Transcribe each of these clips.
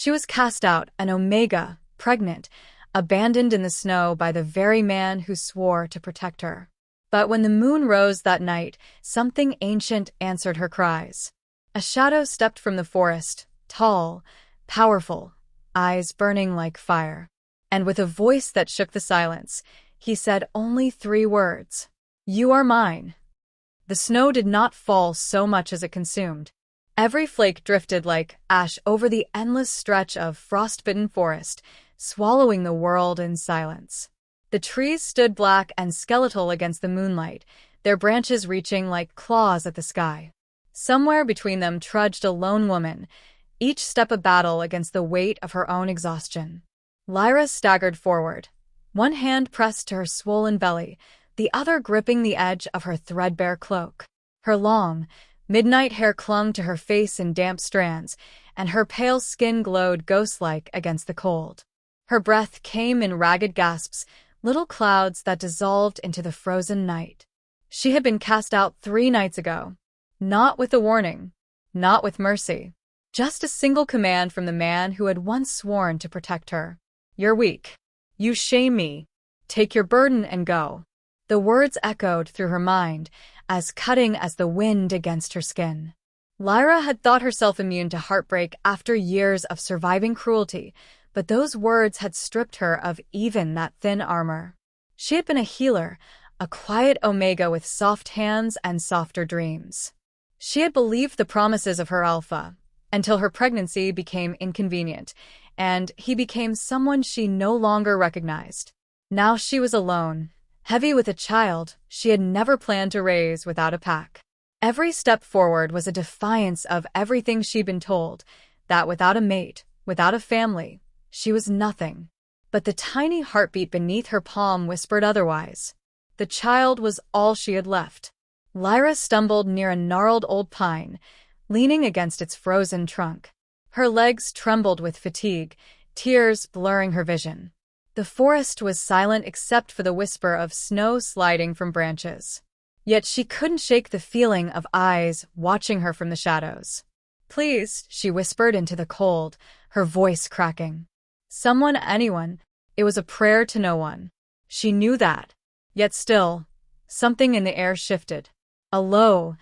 She was cast out, an omega, pregnant, abandoned in the snow by the very man who swore to protect her. But when the moon rose that night, something ancient answered her cries. A shadow stepped from the forest, tall, powerful, eyes burning like fire. And with a voice that shook the silence, he said only 3 words. "You are mine." The snow did not fall so much as it consumed. Every flake drifted like ash over the endless stretch of frostbitten forest, swallowing the world in silence. The trees stood black and skeletal against the moonlight, their branches reaching like claws at the sky. Somewhere between them trudged a lone woman, each step a battle against the weight of her own exhaustion. Lyra staggered forward, one hand pressed to her swollen belly, the other gripping the edge of her threadbare cloak. Her long, midnight hair clung to her face in damp strands, and her pale skin glowed ghost-like against the cold. Her breath came in ragged gasps, little clouds that dissolved into the frozen night. She had been cast out 3 nights ago. Not with a warning, not with mercy. Just a single command from the man who had once sworn to protect her. "You're weak. You shame me. Take your burden and go." The words echoed through her mind, as cutting as the wind against her skin. Lyra had thought herself immune to heartbreak after years of surviving cruelty, but those words had stripped her of even that thin armor. She had been a healer, a quiet omega with soft hands and softer dreams. She had believed the promises of her alpha, until her pregnancy became inconvenient, and he became someone she no longer recognized. Now she was alone, heavy with a child she had never planned to raise without a pack. Every step forward was a defiance of everything she'd been told, that without a mate, without a family, she was nothing. But the tiny heartbeat beneath her palm whispered otherwise. The child was all she had left. Lyra stumbled near a gnarled old pine, leaning against its frozen trunk. Her legs trembled with fatigue, tears blurring her vision. The forest was silent except for the whisper of snow sliding from branches. Yet she couldn't shake the feeling of eyes watching her from the shadows. "Please," she whispered into the cold, her voice cracking. Someone, anyone. It was a prayer to no one. She knew that. Yet still, something in the air shifted. A low,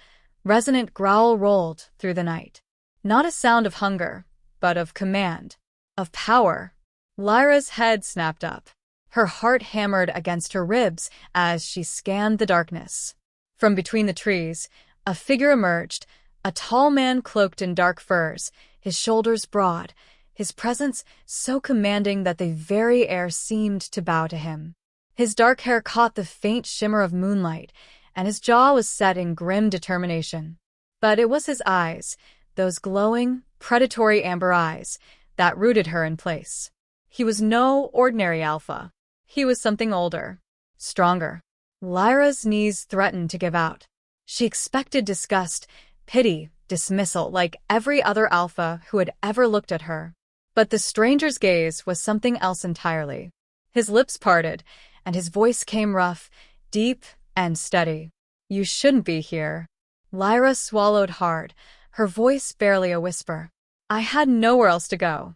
resonant growl rolled through the night. Not a sound of hunger, but of command, of power. Lyra's head snapped up. Her heart hammered against her ribs as she scanned the darkness. From between the trees, a figure emerged, a tall man cloaked in dark furs, his shoulders broad, his presence so commanding that the very air seemed to bow to him. His dark hair caught the faint shimmer of moonlight, and his jaw was set in grim determination. But it was his eyes, those glowing, predatory amber eyes, that rooted her in place. He was no ordinary alpha. He was something older, stronger. Lyra's knees threatened to give out. She expected disgust, pity, dismissal, like every other alpha who had ever looked at her. But the stranger's gaze was something else entirely. His lips parted, and his voice came rough, deep, and steady. "You shouldn't be here." Lyra swallowed hard, her voice barely a whisper. "I had nowhere else to go."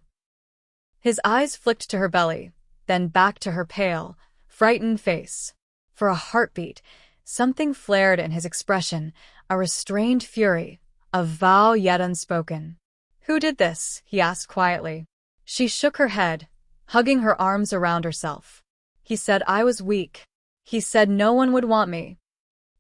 His eyes flicked to her belly, then back to her pale, frightened face. For a heartbeat, something flared in his expression, a restrained fury, a vow yet unspoken. "Who did this?" he asked quietly. She shook her head, hugging her arms around herself. "He said I was weak. He said no one would want me."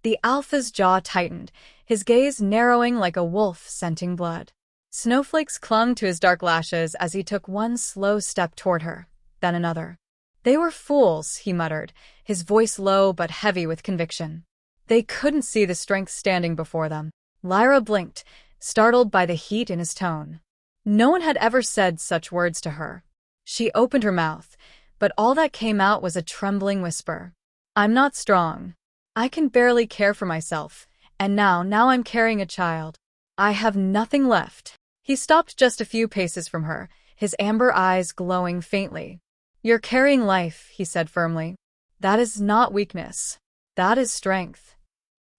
The alpha's jaw tightened, his gaze narrowing like a wolf scenting blood. Snowflakes clung to his dark lashes as he took one slow step toward her, then another. "They were fools," he muttered, his voice low but heavy with conviction. They couldn't see the strength standing before them. Lyra blinked, startled by the heat in his tone. No one had ever said such words to her. She opened her mouth, but all that came out was a trembling whisper. "I'm not strong. I can barely care for myself, and now I'm carrying a child. I have nothing left." He stopped just a few paces from her, his amber eyes glowing faintly. "You're carrying life," he said firmly. "That is not weakness. That is strength."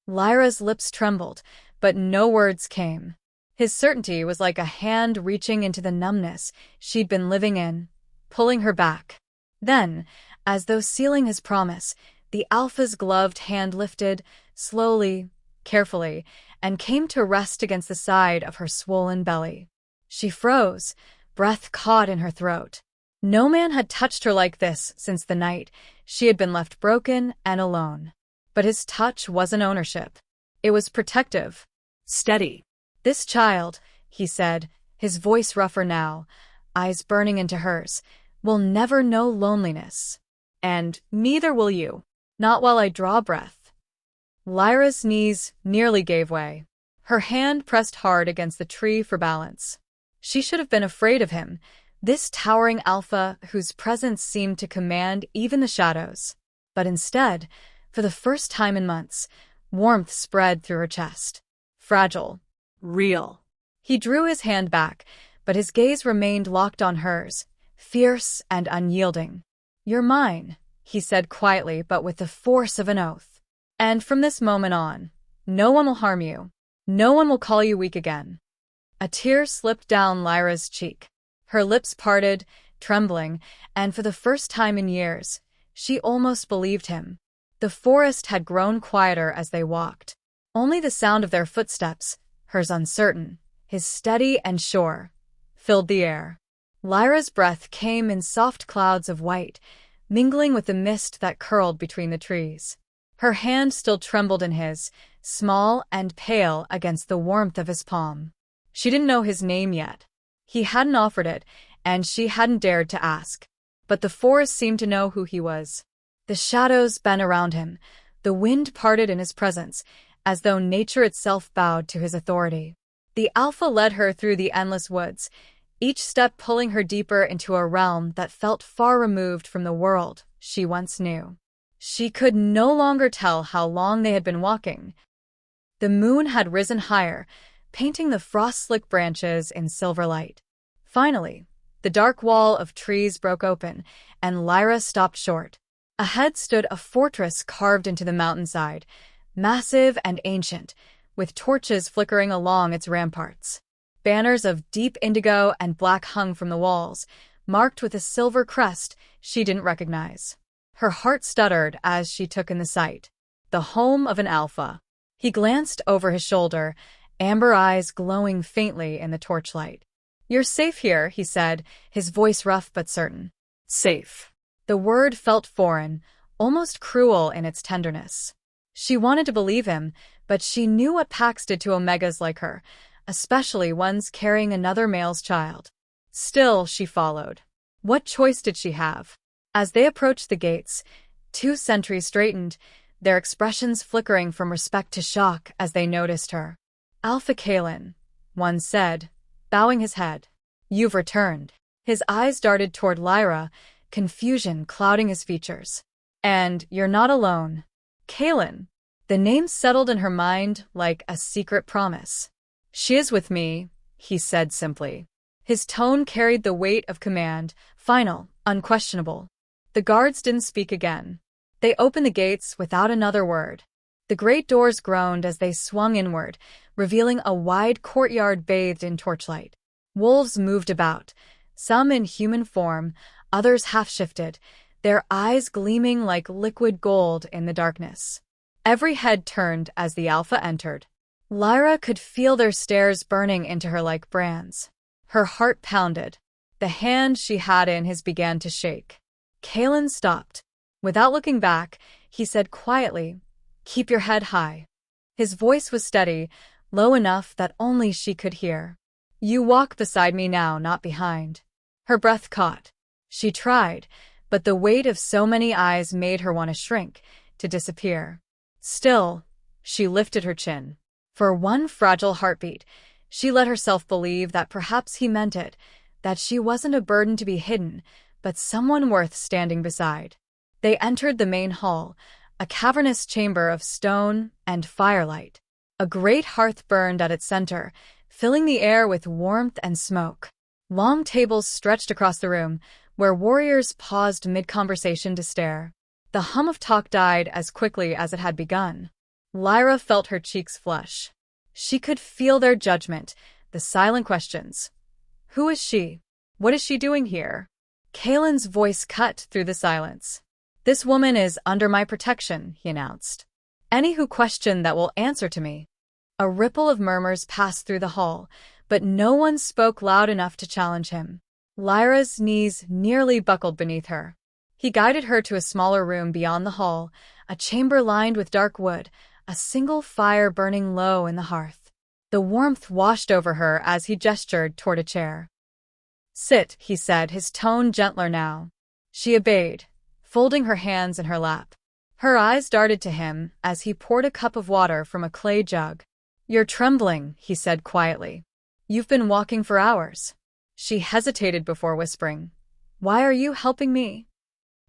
Lyra's lips trembled, but no words came. His certainty was like a hand reaching into the numbness she'd been living in, pulling her back. Then, as though sealing his promise, the Alpha's gloved hand lifted, slowly, carefully, and came to rest against the side of her swollen belly. She froze, breath caught in her throat. No man had touched her like this since the night she had been left broken and alone. But his touch wasn't ownership. It was protective. Steady. This child, he said, his voice rougher now, eyes burning into hers, will never know loneliness. And neither will you. Not while I draw breath. Lyra's knees nearly gave way. Her hand pressed hard against the tree for balance. She should have been afraid of him, this towering alpha whose presence seemed to command even the shadows. But instead, for the first time in months, warmth spread through her chest. Fragile. Real. He drew his hand back, but his gaze remained locked on hers, fierce and unyielding. "You're mine," he said quietly but with the force of an oath. "And from this moment on, no one will harm you. No one will call you weak again." A tear slipped down Lyra's cheek. Her lips parted, trembling, and for the first time in years, she almost believed him. The forest had grown quieter as they walked. Only the sound of their footsteps, hers uncertain, his steady and sure, filled the air. Lyra's breath came in soft clouds of white, mingling with the mist that curled between the trees. Her hand still trembled in his, small and pale against the warmth of his palm. She didn't know his name yet. He hadn't offered it, and she hadn't dared to ask. But the forest seemed to know who he was. The shadows bent around him, the wind parted in his presence, as though nature itself bowed to his authority. The Alpha led her through the endless woods, each step pulling her deeper into a realm that felt far removed from the world she once knew. She could no longer tell how long they had been walking. The moon had risen higher, painting the frost-slick branches in silver light. Finally, the dark wall of trees broke open, and Lyra stopped short. Ahead stood a fortress carved into the mountainside, massive and ancient, with torches flickering along its ramparts. Banners of deep indigo and black hung from the walls, marked with a silver crest she didn't recognize. Her heart stuttered as she took in the sight. The home of an Alpha. He glanced over his shoulder, amber eyes glowing faintly in the torchlight. "You're safe here," he said, his voice rough but certain. Safe. The word felt foreign, almost cruel in its tenderness. She wanted to believe him, but she knew what packs did to omegas like her, especially ones carrying another male's child. Still, she followed. What choice did she have? As they approached the gates, two sentries straightened, their expressions flickering from respect to shock as they noticed her. "Alpha Kalen," one said, bowing his head. "You've returned." His eyes darted toward Lyra, confusion clouding his features. "And you're not alone." Kalen. The name settled in her mind like a secret promise. "She is with me," he said simply. His tone carried the weight of command, final, unquestionable. The guards didn't speak again. They opened the gates without another word. The great doors groaned as they swung inward, revealing a wide courtyard bathed in torchlight. Wolves moved about, some in human form, others half-shifted, their eyes gleaming like liquid gold in the darkness. Every head turned as the Alpha entered. Lyra could feel their stares burning into her like brands. Her heart pounded. The hand she had in his began to shake. Kalen stopped. Without looking back, he said quietly, "Keep your head high." His voice was steady, low enough that only she could hear. "You walk beside me now, not behind." Her breath caught. She tried, but the weight of so many eyes made her want to shrink, to disappear. Still, she lifted her chin. For one fragile heartbeat, she let herself believe that perhaps he meant it, that she wasn't a burden to be hidden, but someone worth standing beside. They entered the main hall, a cavernous chamber of stone and firelight. A great hearth burned at its center, filling the air with warmth and smoke. Long tables stretched across the room, where warriors paused mid-conversation to stare. The hum of talk died as quickly as it had begun. Lyra felt her cheeks flush. She could feel their judgment, the silent questions. Who is she? What is she doing here? Kalen's voice cut through the silence. This woman is under my protection, he announced. Any who question that will answer to me. A ripple of murmurs passed through the hall, but no one spoke loud enough to challenge him. Lyra's knees nearly buckled beneath her. He guided her to a smaller room beyond the hall, a chamber lined with dark wood, a single fire burning low in the hearth. The warmth washed over her as he gestured toward a chair. Sit, he said, his tone gentler now. She obeyed, folding her hands in her lap. Her eyes darted to him as he poured a cup of water from a clay jug. You're trembling, he said quietly. You've been walking for hours. She hesitated before whispering, Why are you helping me?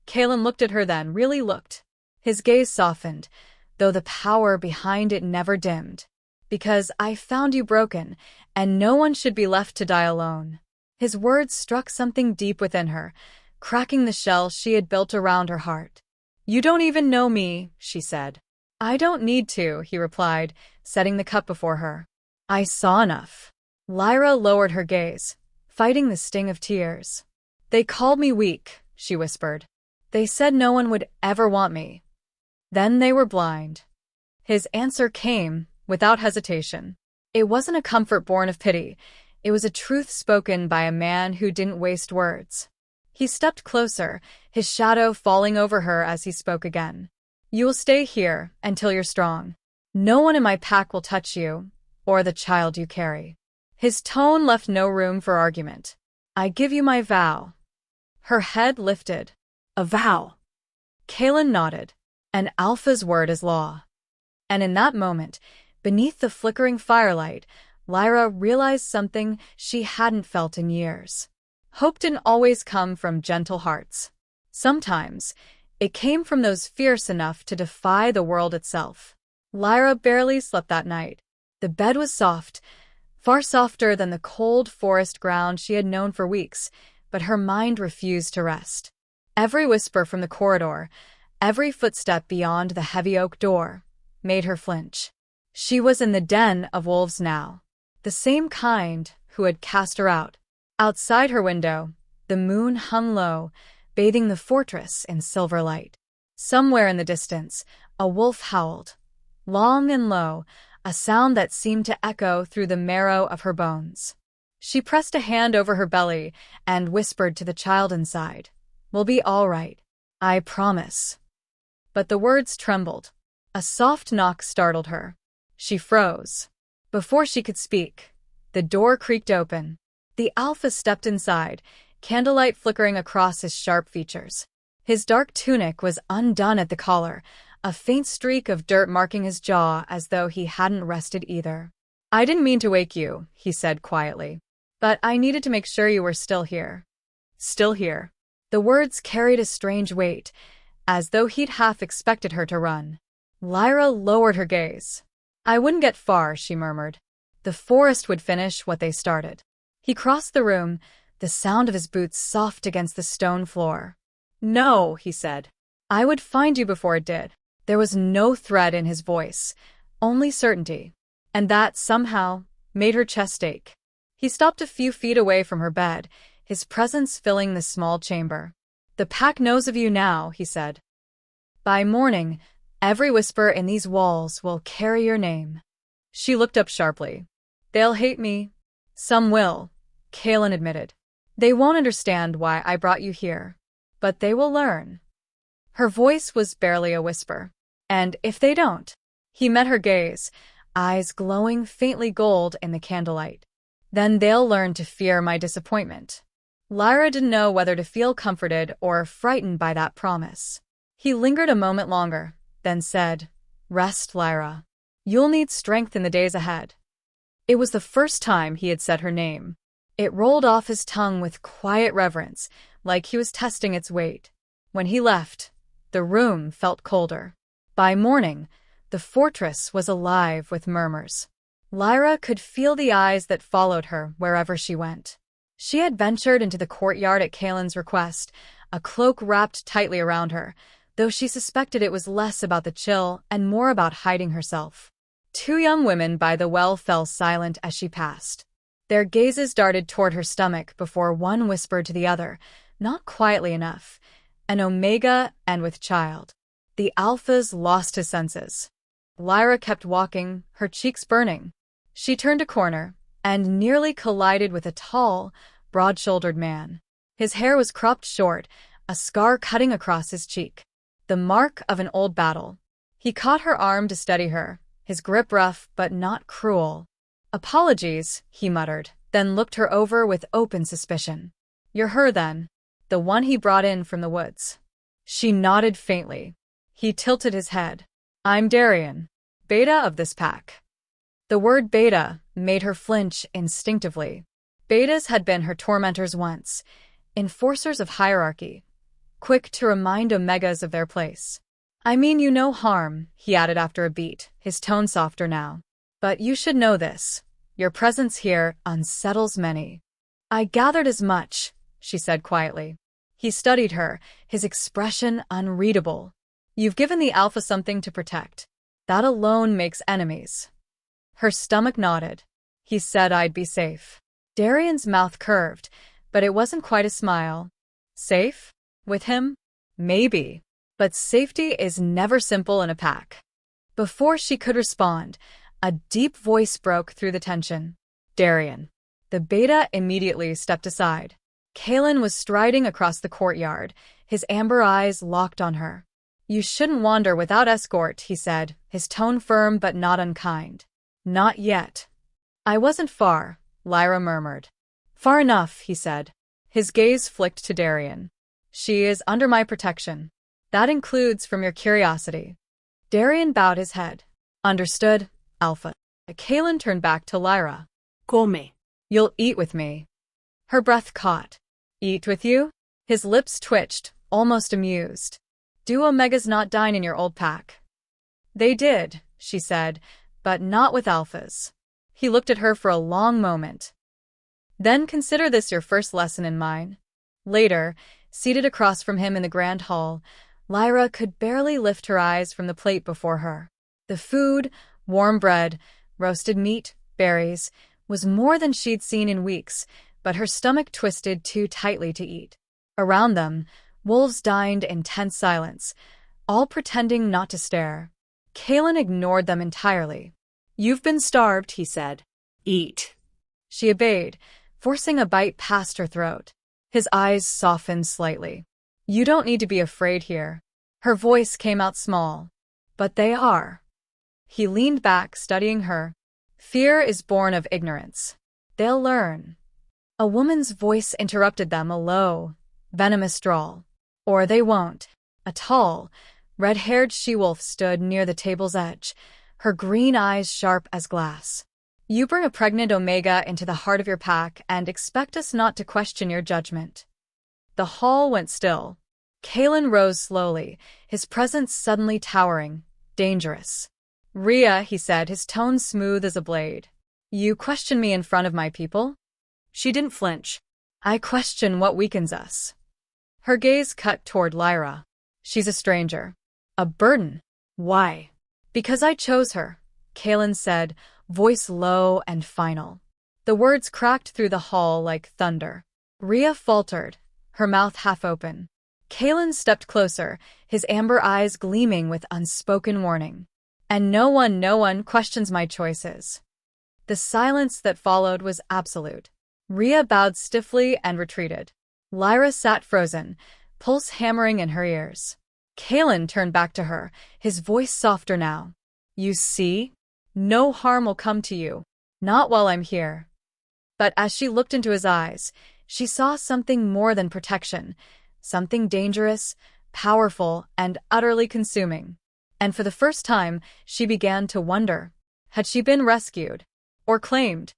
Kalen looked at her then, really looked. His gaze softened, though the power behind it never dimmed. Because I found you broken, and no one should be left to die alone. His words struck something deep within her, cracking the shell she had built around her heart. You don't even know me, she said. I don't need to, he replied, setting the cup before her. I saw enough. Lyra lowered her gaze, fighting the sting of tears. They called me weak, she whispered. They said no one would ever want me. Then they were blind. His answer came, without hesitation. It wasn't a comfort born of pity. It was a truth spoken by a man who didn't waste words. He stepped closer, his shadow falling over her as he spoke again. You will stay here until you're strong. No one in my pack will touch you, or the child you carry. His tone left no room for argument. I give you my vow. Her head lifted. A vow. Kalen nodded. An alpha's word is law. And in that moment, beneath the flickering firelight, Lyra realized something she hadn't felt in years. Hope didn't always come from gentle hearts. Sometimes, it came from those fierce enough to defy the world itself. Lyra barely slept that night. The bed was soft, far softer than the cold forest ground she had known for weeks, but her mind refused to rest. Every whisper from the corridor, every footstep beyond the heavy oak door, made her flinch. She was in the den of wolves now, the same kind who had cast her out. Outside her window, the moon hung low, bathing the fortress in silver light. Somewhere in the distance, a wolf howled, long and low, a sound that seemed to echo through the marrow of her bones. She pressed a hand over her belly and whispered to the child inside, We'll be all right. I promise. But the words trembled. A soft knock startled her. She froze. Before she could speak, the door creaked open. The alpha stepped inside, candlelight flickering across his sharp features. His dark tunic was undone at the collar, a faint streak of dirt marking his jaw as though he hadn't rested either. I didn't mean to wake you, he said quietly. But I needed to make sure you were still here. Still here. The words carried a strange weight, as though he'd half expected her to run. Lyra lowered her gaze. I wouldn't get far, she murmured. The forest would finish what they started. He crossed the room, the sound of his boots soft against the stone floor. No, he said. I would find you before it did. There was no threat in his voice, only certainty. And that, somehow, made her chest ache. He stopped a few feet away from her bed, his presence filling the small chamber. The pack knows of you now, he said. By morning, every whisper in these walls will carry your name. She looked up sharply. They'll hate me. Some will, Kalen admitted. They won't understand why I brought you here. But they will learn. Her voice was barely a whisper. And if they don't? He met her gaze, eyes glowing faintly gold in the candlelight. Then they'll learn to fear my disappointment. Lyra didn't know whether to feel comforted or frightened by that promise. He lingered a moment longer, then said, Rest, Lyra. You'll need strength in the days ahead. It was the first time he had said her name. It rolled off his tongue with quiet reverence, like he was testing its weight. When he left, the room felt colder. By morning, the fortress was alive with murmurs. Lyra could feel the eyes that followed her wherever she went. She had ventured into the courtyard at Kalen's request, a cloak wrapped tightly around her, though she suspected it was less about the chill and more about hiding herself. Two young women by the well fell silent as she passed. Their gazes darted toward her stomach before one whispered to the other, not quietly enough, an omega and with child. The alphas lost his senses. Lyra kept walking, her cheeks burning. She turned a corner and nearly collided with a tall, broad-shouldered man. His hair was cropped short, a scar cutting across his cheek. The mark of an old battle. He caught her arm to steady her, his grip rough but not cruel. "Apologies," he muttered, then looked her over with open suspicion. "You're her, then? The one he brought in from the woods?" She nodded faintly. He tilted his head. "I'm Darian, beta of this pack." The word beta made her flinch instinctively. Betas had been her tormentors once, enforcers of hierarchy, quick to remind omegas of their place. "I mean you no harm," he added after a beat, his tone softer now. "But you should know this. Your presence here unsettles many." "I gathered as much," she said quietly. He studied her, his expression unreadable. "You've given the alpha something to protect. That alone makes enemies." Her stomach nodded. "He said I'd be safe." Darian's mouth curved, but it wasn't quite a smile. "Safe? With him? Maybe. But safety is never simple in a pack." Before she could respond, a deep voice broke through the tension. "Darian." The beta immediately stepped aside. Kalen was striding across the courtyard, his amber eyes locked on her. "You shouldn't wander without escort," he said, his tone firm but not unkind. "Not yet." "I wasn't far," Lyra murmured. "Far enough," he said. His gaze flicked to Darian. "She is under my protection. That includes from your curiosity." Darian bowed his head. "Understood, Alpha." Kalen turned back to Lyra. "Come." "You'll eat with me." Her breath caught. "Eat with you?" His lips twitched, almost amused. "Do omegas not dine in your old pack?" "They did," she said, "but not with alphas." He looked at her for a long moment. "Then consider this your first lesson in mine." Later, seated across from him in the grand hall, Lyra could barely lift her eyes from the plate before her. The food, warm bread, roasted meat, berries, was more than she'd seen in weeks, but her stomach twisted too tightly to eat. Around them, wolves dined in tense silence, all pretending not to stare. Kalen ignored them entirely. "You've been starved," he said. "Eat." She obeyed, forcing a bite past her throat. His eyes softened slightly. "You don't need to be afraid here." Her voice came out small. "But they are." He leaned back, studying her. "Fear is born of ignorance. They'll learn." A woman's voice interrupted them, a low, venomous drawl. "Or they won't." A tall, red-haired she-wolf stood near the table's edge, her green eyes sharp as glass. "You bring a pregnant omega into the heart of your pack and expect us not to question your judgment." The hall went still. Kalen rose slowly, his presence suddenly towering, dangerous. "Rhea," he said, his tone smooth as a blade. "You question me in front of my people?" She didn't flinch. "I question what weakens us." Her gaze cut toward Lyra. "She's a stranger. A burden." "Why?" "Because I chose her," Kalen said, voice low and final. The words cracked through the hall like thunder. Rhea faltered, her mouth half open. Kalen stepped closer, his amber eyes gleaming with unspoken warning. "And no one questions my choices." The silence that followed was absolute. Rhea bowed stiffly and retreated. Lyra sat frozen, pulse hammering in her ears. Kalen turned back to her, his voice softer now. "You see? No harm will come to you. Not while I'm here." But as she looked into his eyes, she saw something more than protection, something dangerous, powerful, and utterly consuming. And for the first time, she began to wonder, had she been rescued? Or claimed?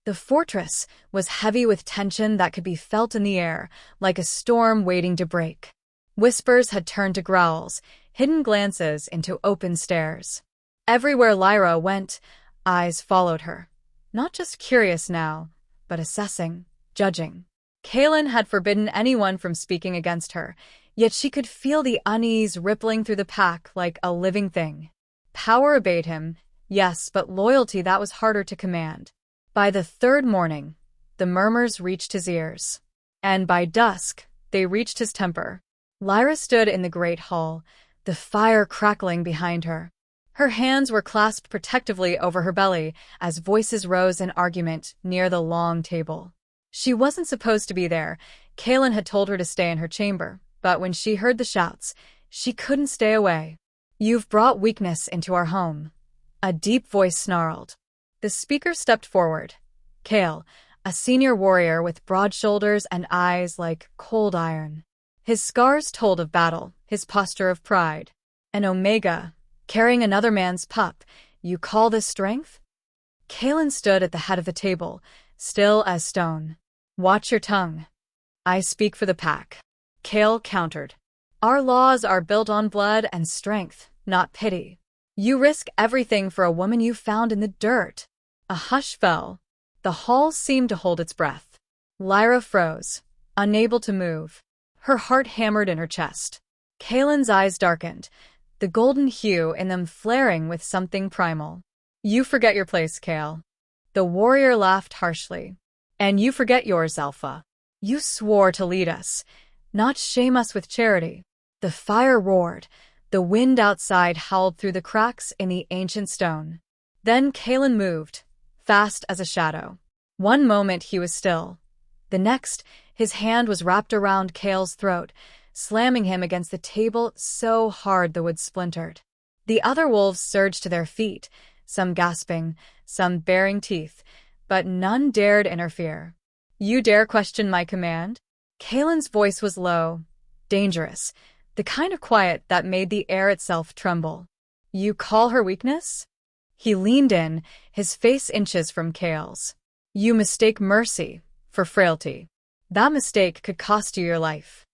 The fortress was heavy with tension that could be felt in the air, like a storm waiting to break. Whispers had turned to growls, hidden glances into open stares. Everywhere Lyra went, eyes followed her. Not just curious now, but assessing, judging. Kalen had forbidden anyone from speaking against her, yet she could feel the unease rippling through the pack like a living thing. Power obeyed him, yes, but loyalty, that was harder to command. By the third morning, the murmurs reached his ears. And by dusk, they reached his temper. Lyra stood in the great hall, the fire crackling behind her. Her hands were clasped protectively over her belly as voices rose in argument near the long table. She wasn't supposed to be there. Kaelin had told her to stay in her chamber, but when she heard the shouts, she couldn't stay away. "You've brought weakness into our home," a deep voice snarled. The speaker stepped forward. Kael, a senior warrior with broad shoulders and eyes like cold iron. His scars told of battle, his posture of pride. An Omega, carrying another man's pup. "You call this strength?" Kaelin stood at the head of the table, still as stone. "Watch your tongue. I speak for the pack." Kael countered. "Our laws are built on blood and strength, not pity. You risk everything for a woman you found in the dirt." A hush fell. The hall seemed to hold its breath. Lyra froze, unable to move. Her heart hammered in her chest. Kaelin's eyes darkened, the golden hue in them flaring with something primal. "You forget your place, Kael." The warrior laughed harshly. "And you forget yours, Alpha. You swore to lead us, not shame us with charity." The fire roared. The wind outside howled through the cracks in the ancient stone. Then Kaelin moved, fast as a shadow. One moment he was still. The next, his hand was wrapped around Kael's throat, slamming him against the table so hard the wood splintered. The other wolves surged to their feet, some gasping, some baring teeth, but none dared interfere. "You dare question my command?" Kaelin's voice was low, dangerous, the kind of quiet that made the air itself tremble. "You call her weakness?" He leaned in, his face inches from Kael's. "You mistake mercy for frailty. That mistake could cost you your life."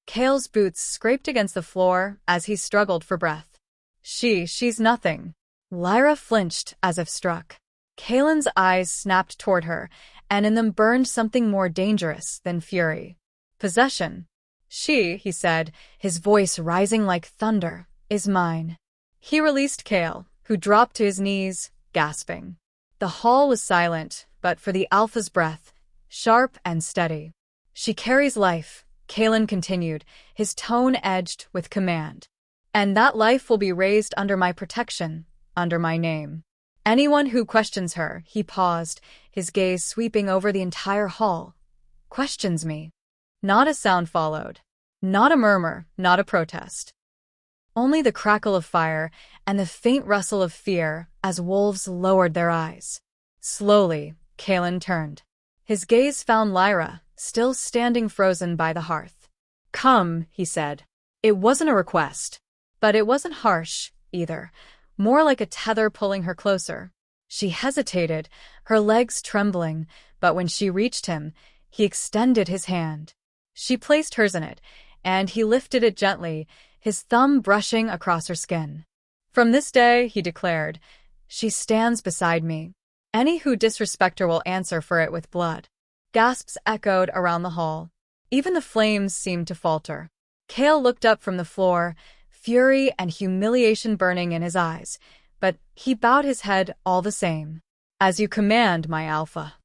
Kael's boots scraped against the floor as he struggled for breath. She's nothing." Lyra flinched as if struck. Kaelin's eyes snapped toward her, and in them burned something more dangerous than fury. "Possession. He said, his voice rising like thunder, "is mine." He released Kael, who dropped to his knees, gasping. The hall was silent, but for the Alpha's breath, sharp and steady. "She carries life," Kaelin continued, his tone edged with command. "And that life will be raised under my protection, under my name. Anyone who questions her," he paused, his gaze sweeping over the entire hall, "questions me." Not a sound followed. Not a murmur, not a protest. Only the crackle of fire and the faint rustle of fear as wolves lowered their eyes. Slowly, Kaelin turned. His gaze found Lyra, still standing frozen by the hearth. "Come," he said. It wasn't a request, but it wasn't harsh, either, more like a tether pulling her closer. She hesitated, her legs trembling, but when she reached him, he extended his hand. She placed hers in it, and he lifted it gently, his thumb brushing across her skin. "From this day," he declared, "she stands beside me. Any who disrespect her will answer for it with blood." Gasps echoed around the hall. Even the flames seemed to falter. Kael looked up from the floor, fury and humiliation burning in his eyes, but he bowed his head all the same. "As you command, my Alpha."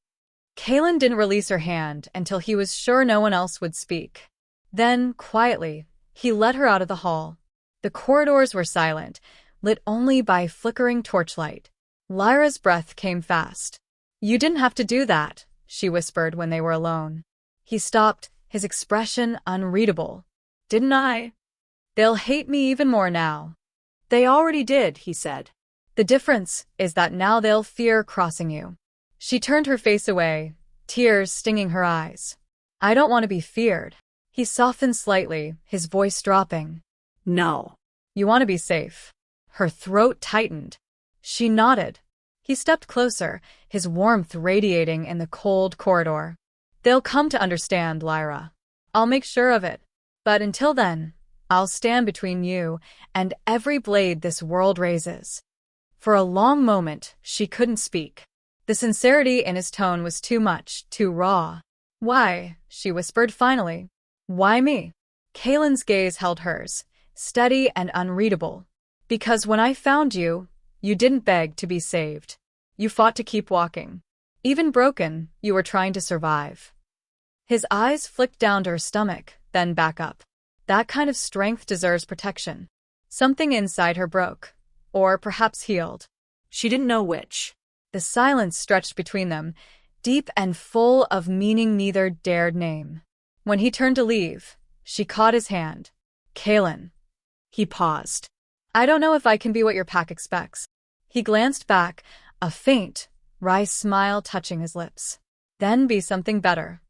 Kaelin didn't release her hand until he was sure no one else would speak. Then, quietly, he led her out of the hall. The corridors were silent, lit only by flickering torchlight. Lyra's breath came fast. "You didn't have to do that," she whispered when they were alone. He stopped, his expression unreadable. "Didn't I? They'll hate me even more now." "They already did," he said. "The difference is that now they'll fear crossing you." She turned her face away, tears stinging her eyes. "I don't want to be feared." He softened slightly, his voice dropping. "No." "You want to be safe." Her throat tightened. She nodded. He stepped closer, his warmth radiating in the cold corridor. "They'll come to understand, Lyra. I'll make sure of it. But until then, I'll stand between you and every blade this world raises." For a long moment, she couldn't speak. The sincerity in his tone was too much, too raw. "Why?" she whispered finally. "Why me?" Kaelin's gaze held hers, steady and unreadable. "Because when I found you, you didn't beg to be saved. You fought to keep walking. Even broken, you were trying to survive. His eyes flicked down to her stomach, then back up. That kind of strength deserves protection. Something inside her broke. Or perhaps healed. She didn't know which. The silence stretched between them, deep and full of meaning neither dared name. When he turned to leave, she caught his hand. Kalen. He paused. I don't know if I can be what your pack expects. He glanced back, a faint, wry smile touching his lips. Then be something better.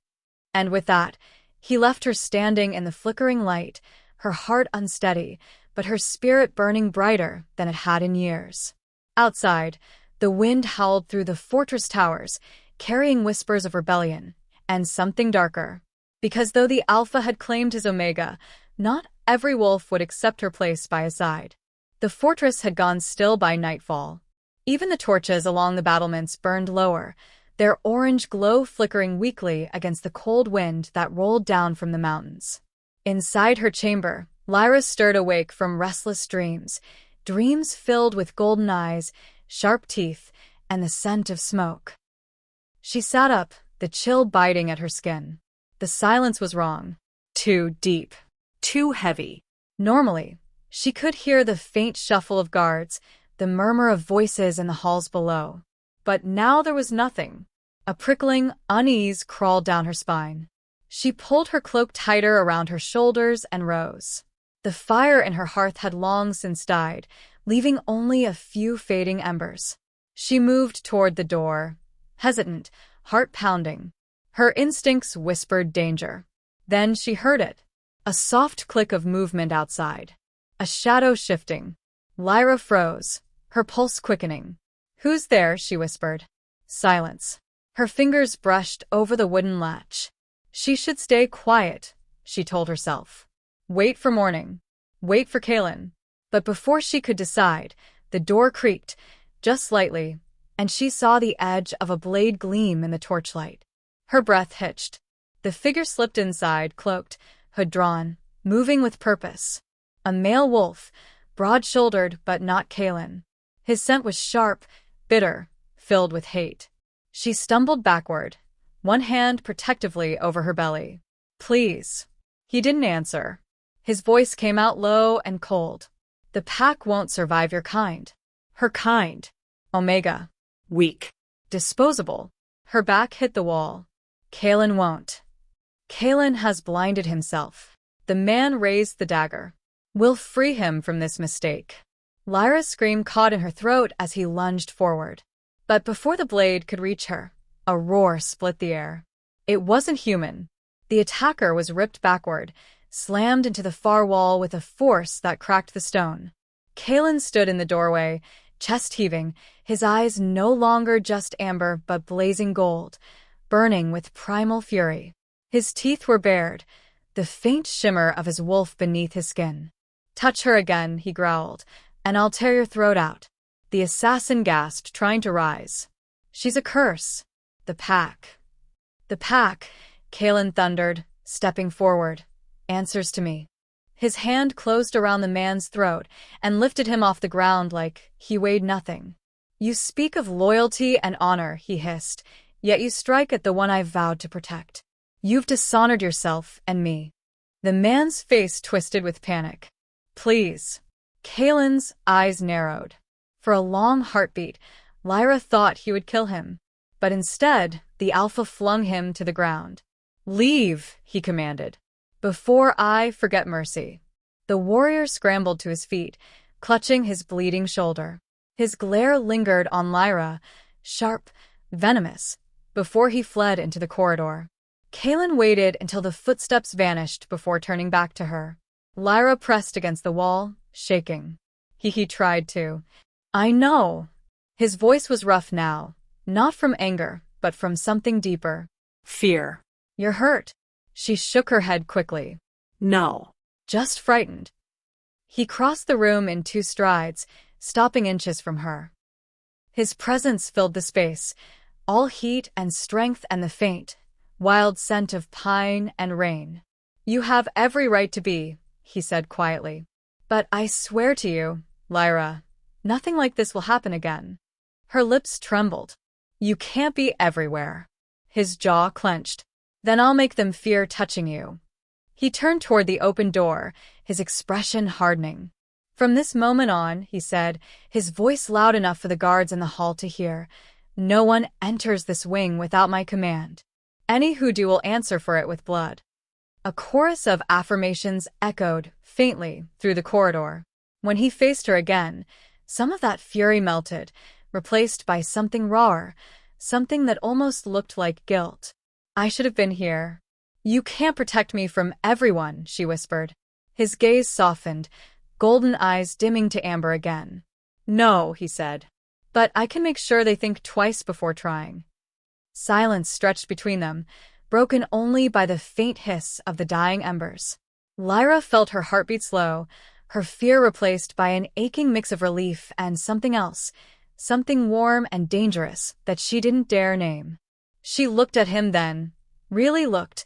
And with that, he left her standing in the flickering light, her heart unsteady, but her spirit burning brighter than it had in years. Outside, the wind howled through the fortress towers, carrying whispers of rebellion, and something darker. Because though the Alpha had claimed his Omega, not every wolf would accept her place by his side. The fortress had gone still by nightfall. Even the torches along the battlements burned lower, their orange glow flickering weakly against the cold wind that rolled down from the mountains. Inside her chamber, Lyra stirred awake from restless dreams, dreams filled with golden eyes, sharp teeth, and the scent of smoke. She sat up, the chill biting at her skin. The silence was wrong. Too deep. Too heavy. Normally, she could hear the faint shuffle of guards, the murmur of voices in the halls below. But now there was nothing. A prickling unease crawled down her spine. She pulled her cloak tighter around her shoulders and rose. The fire in her hearth had long since died, leaving only a few fading embers. She moved toward the door, hesitant, heart pounding. Her instincts whispered danger. Then she heard it. A soft click of movement outside. A shadow shifting. Lyra froze, her pulse quickening. Who's there? She whispered. Silence. Her fingers brushed over the wooden latch. She should stay quiet, she told herself. Wait for morning. Wait for Kalen. But before she could decide, the door creaked, just slightly, and she saw the edge of a blade gleam in the torchlight. Her breath hitched. The figure slipped inside, cloaked, hood drawn, moving with purpose. A male wolf, broad-shouldered but not Kalen. His scent was sharp, bitter, filled with hate. She stumbled backward, one hand protectively over her belly. Please. He didn't answer. His voice came out low and cold. The pack won't survive your kind. Her kind. Omega. Weak. Disposable. Her back hit the wall. Kalen won't. Kalen has blinded himself. The man raised the dagger. We'll free him from this mistake. Lyra's scream caught in her throat as he lunged forward. But before the blade could reach her, a roar split the air. It wasn't human. The attacker was ripped backward, slammed into the far wall with a force that cracked the stone. Kalen stood in the doorway, chest heaving, his eyes no longer just amber but blazing gold, burning with primal fury. His teeth were bared, the faint shimmer of his wolf beneath his skin. Touch her again, he growled, and I'll tear your throat out. The assassin gasped, trying to rise. She's a curse. The pack. The pack, Kalen thundered, stepping forward. Answers to me. His hand closed around the man's throat and lifted him off the ground like he weighed nothing. You speak of loyalty and honor, he hissed, yet you strike at the one I vowed to protect. You've dishonored yourself and me. The man's face twisted with panic. Please. Kalen's eyes narrowed. For a long heartbeat, Lyra thought he would kill him. But instead, the Alpha flung him to the ground. Leave, he commanded. Before I forget mercy. The warrior scrambled to his feet, clutching his bleeding shoulder. His glare lingered on Lyra, sharp, venomous, before he fled into the corridor. Kalen waited until the footsteps vanished before turning back to her. Lyra pressed against the wall, shaking. He tried to. I know. His voice was rough now, not from anger, but from something deeper. Fear. You're hurt. She shook her head quickly. No. Just frightened. He crossed the room in 2 strides, stopping inches from her. His presence filled the space, all heat and strength and the faint, wild scent of pine and rain. You have every right to be, he said quietly. But I swear to you, Lyra, nothing like this will happen again. Her lips trembled. You can't be everywhere. His jaw clenched. Then I'll make them fear touching you. He turned toward the open door, his expression hardening. From this moment on, he said, his voice loud enough for the guards in the hall to hear, no one enters this wing without my command. Any hoodoo will answer for it with blood. A chorus of affirmations echoed faintly through the corridor. When he faced her again, some of that fury melted, replaced by something rawer, something that almost looked like guilt. I should have been here. You can't protect me from everyone, she whispered. His gaze softened, golden eyes dimming to amber again. No, he said. But I can make sure they think twice before trying. Silence stretched between them, broken only by the faint hiss of the dying embers. Lyra felt her heartbeat slow, her fear replaced by an aching mix of relief and something else, something warm and dangerous that she didn't dare name. She looked at him then, really looked,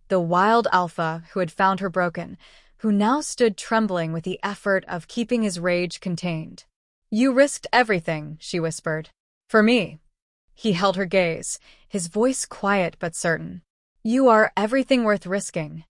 the wild alpha who had found her broken, who now stood trembling with the effort of keeping his rage contained. You risked everything, she whispered. For me. He held her gaze, his voice quiet but certain. You are everything worth risking.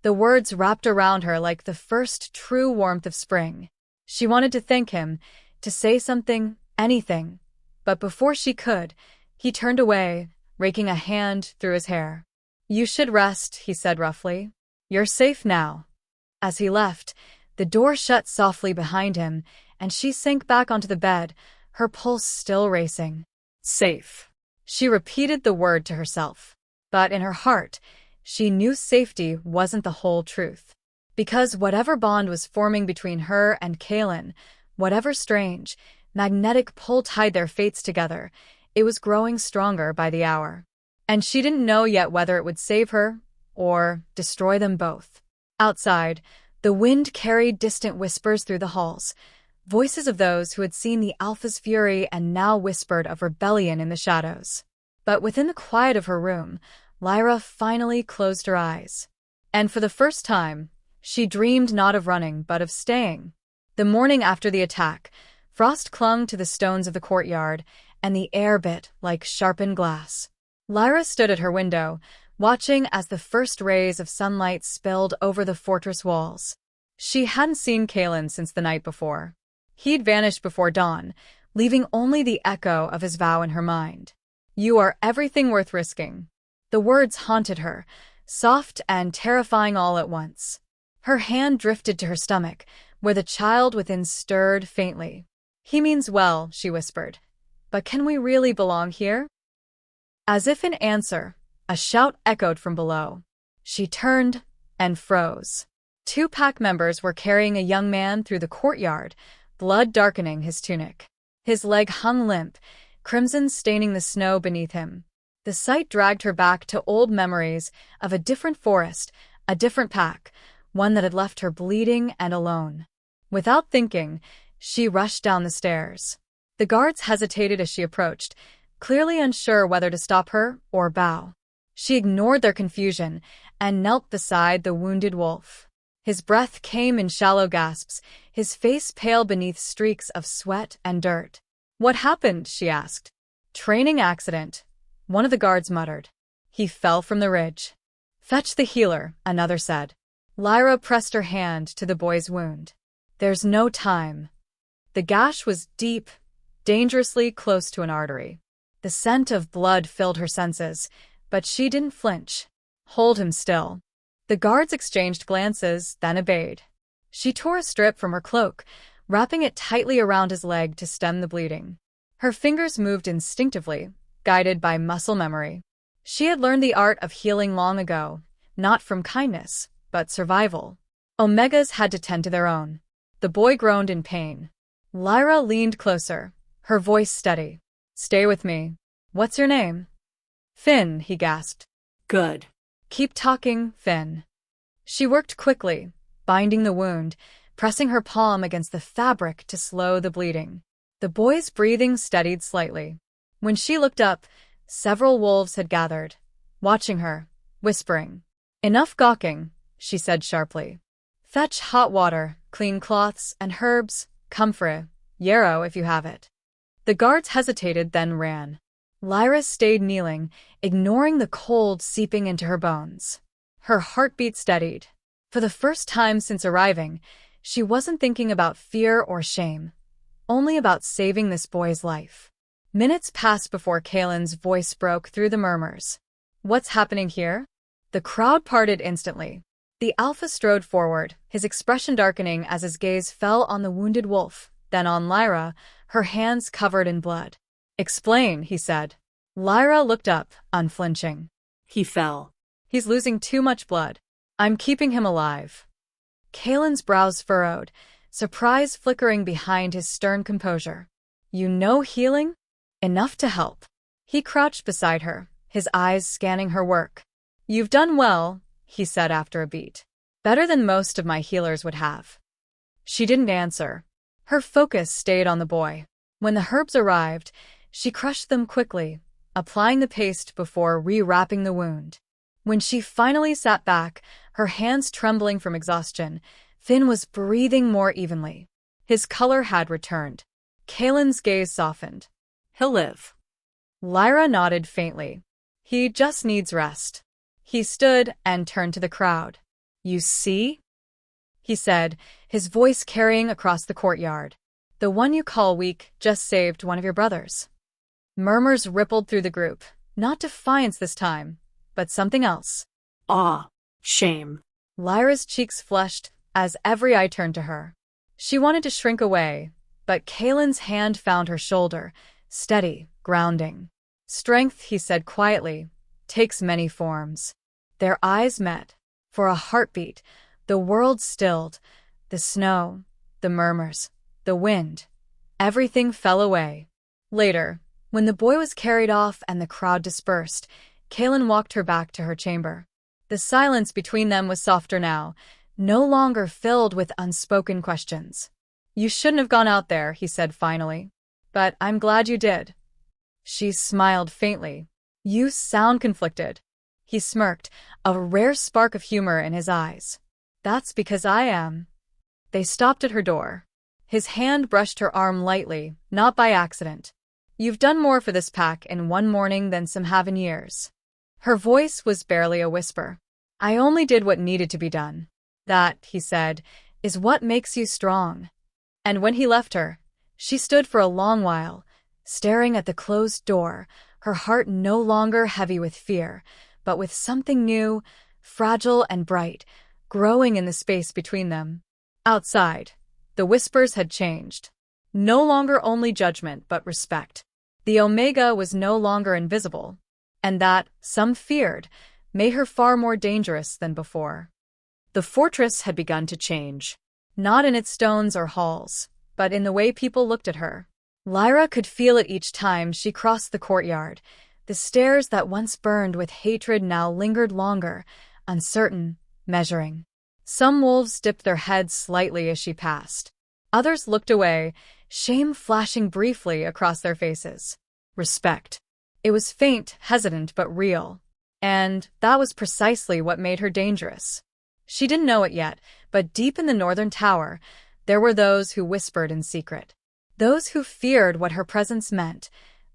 The words wrapped around her like the first true warmth of spring. She wanted to thank him, to say something, anything. But before she could, he turned away, raking a hand through his hair. You should rest, he said roughly. You're safe now. As he left, the door shut softly behind him, and she sank back onto the bed, her pulse still racing. Safe. She repeated the word to herself. But in her heart, she knew safety wasn't the whole truth. Because whatever bond was forming between her and Kalen, whatever strange, magnetic pull tied their fates together, it was growing stronger by the hour. And she didn't know yet whether it would save her or destroy them both. Outside, the wind carried distant whispers through the halls, voices of those who had seen the Alpha's fury and now whispered of rebellion in the shadows. But within the quiet of her room, Lyra finally closed her eyes. And for the first time, she dreamed not of running but of staying. The morning after the attack, frost clung to the stones of the courtyard, and the air bit like sharpened glass. Lyra stood at her window, watching as the first rays of sunlight spilled over the fortress walls. She hadn't seen Kalen since the night before. He'd vanished before dawn, leaving only the echo of his vow in her mind. You are everything worth risking. The words haunted her, soft and terrifying all at once. Her hand drifted to her stomach, where the child within stirred faintly. He means well, she whispered. But can we really belong here? As if in answer, a shout echoed from below. She turned and froze. 2 pack members were carrying a young man through the courtyard, blood darkening his tunic. His leg hung limp, crimson staining the snow beneath him. The sight dragged her back to old memories of a different forest, a different pack, one that had left her bleeding and alone. Without thinking, she rushed down the stairs. The guards hesitated as she approached, clearly unsure whether to stop her or bow. She ignored their confusion and knelt beside the wounded wolf. His breath came in shallow gasps, his face pale beneath streaks of sweat and dirt. What happened? She asked. Training accident, one of the guards muttered. He fell from the ridge. Fetch the healer, another said. Lyra pressed her hand to the boy's wound. There's no time. The gash was deep, dangerously close to an artery. The scent of blood filled her senses, but she didn't flinch. Hold him still. The guards exchanged glances, then obeyed. She tore a strip from her cloak, wrapping it tightly around his leg to stem the bleeding. Her fingers moved instinctively, guided by muscle memory. She had learned the art of healing long ago, not from kindness, but survival. Omegas had to tend to their own. The boy groaned in pain. Lyra leaned closer, her voice steady. Stay with me. What's your name? Finn, he gasped. Good. Keep talking, Finn. She worked quickly, binding the wound, pressing her palm against the fabric to slow the bleeding. The boy's breathing steadied slightly. When she looked up, several wolves had gathered, watching her, whispering. Enough gawking, she said sharply. Fetch hot water, clean cloths, and herbs, comfrey, yarrow if you have it. The guards hesitated, then ran. Lyra stayed kneeling, ignoring the cold seeping into her bones. Her heartbeat steadied. For the first time since arriving, she wasn't thinking about fear or shame, only about saving this boy's life. Minutes passed before Kalen's voice broke through the murmurs. "What's happening here?" The crowd parted instantly. The alpha strode forward, his expression darkening as his gaze fell on the wounded wolf, then on Lyra, her hands covered in blood. "Explain," he said. Lyra looked up, unflinching. He fell. "He's losing too much blood. I'm keeping him alive." Kalen's brows furrowed, surprise flickering behind his stern composure. "You know healing? Enough to help." He crouched beside her, his eyes scanning her work. "You've done well," he said after a beat. "Better than most of my healers would have." She didn't answer. Her focus stayed on the boy. When the herbs arrived, she crushed them quickly, applying the paste before rewrapping the wound. When she finally sat back, her hands trembling from exhaustion, Finn was breathing more evenly. His color had returned. Kalen's gaze softened. He'll live. Lyra nodded faintly. "He just needs rest." He stood and turned to the crowd. "You see?" he said, his voice carrying across the courtyard. "The one you call weak just saved one of your brothers." Murmurs rippled through the group, not defiance this time, but something else. Awe. Shame. Lyra's cheeks flushed as every eye turned to her. She wanted to shrink away, but Kalen's hand found her shoulder, steady, grounding. "Strength," he said quietly, "takes many forms." Their eyes met. For a heartbeat, the world stilled. The snow, the murmurs, the wind. Everything fell away. Later, when the boy was carried off and the crowd dispersed, Kalen walked her back to her chamber. The silence between them was softer now, no longer filled with unspoken questions. "You shouldn't have gone out there," he said finally. "But I'm glad you did." She smiled faintly. "You sound conflicted." He smirked, a rare spark of humor in his eyes. "That's because I am." They stopped at her door. His hand brushed her arm lightly, not by accident. "You've done more for this pack in one morning than some have in years." Her voice was barely a whisper. "I only did what needed to be done. That," he said, "is what makes you strong." And when he left her, she stood for a long while, staring at the closed door, her heart no longer heavy with fear, but with something new, fragile and bright, growing in the space between them. Outside, the whispers had changed. No longer only judgment, but respect. The Omega was no longer invisible, and that, some feared, made her far more dangerous than before. The fortress had begun to change, not in its stones or halls, but in the way people looked at her. Lyra could feel it each time she crossed the courtyard. The stares that once burned with hatred now lingered longer, uncertain, measuring. Some wolves dipped their heads slightly as she passed. Others looked away, shame flashing briefly across their faces. Respect. It was faint, hesitant, but real. And that was precisely what made her dangerous. She didn't know it yet, but deep in the northern tower, there were those who whispered in secret. Those who feared what her presence meant,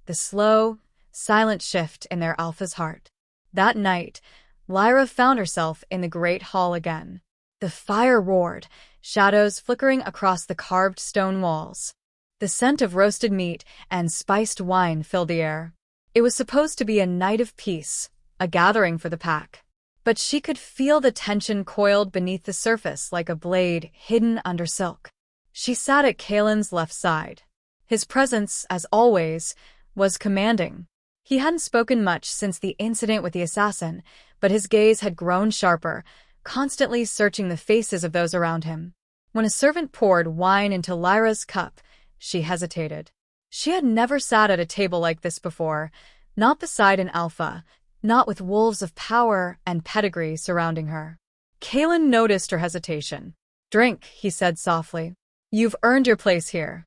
the slow, silent shift in their alpha's heart. That night, Lyra found herself in the great hall again. The fire roared, shadows flickering across the carved stone walls. The scent of roasted meat and spiced wine filled the air. It was supposed to be a night of peace, a gathering for the pack. But she could feel the tension coiled beneath the surface like a blade hidden under silk. She sat at Kalen's left side. His presence, as always, was commanding. He hadn't spoken much since the incident with the assassin, but his gaze had grown sharper, constantly searching the faces of those around him. When a servant poured wine into Lyra's cup, she hesitated. She had never sat at a table like this before, not beside an alpha, not with wolves of power and pedigree surrounding her. Kalen noticed her hesitation. "Drink," he said softly. "You've earned your place here."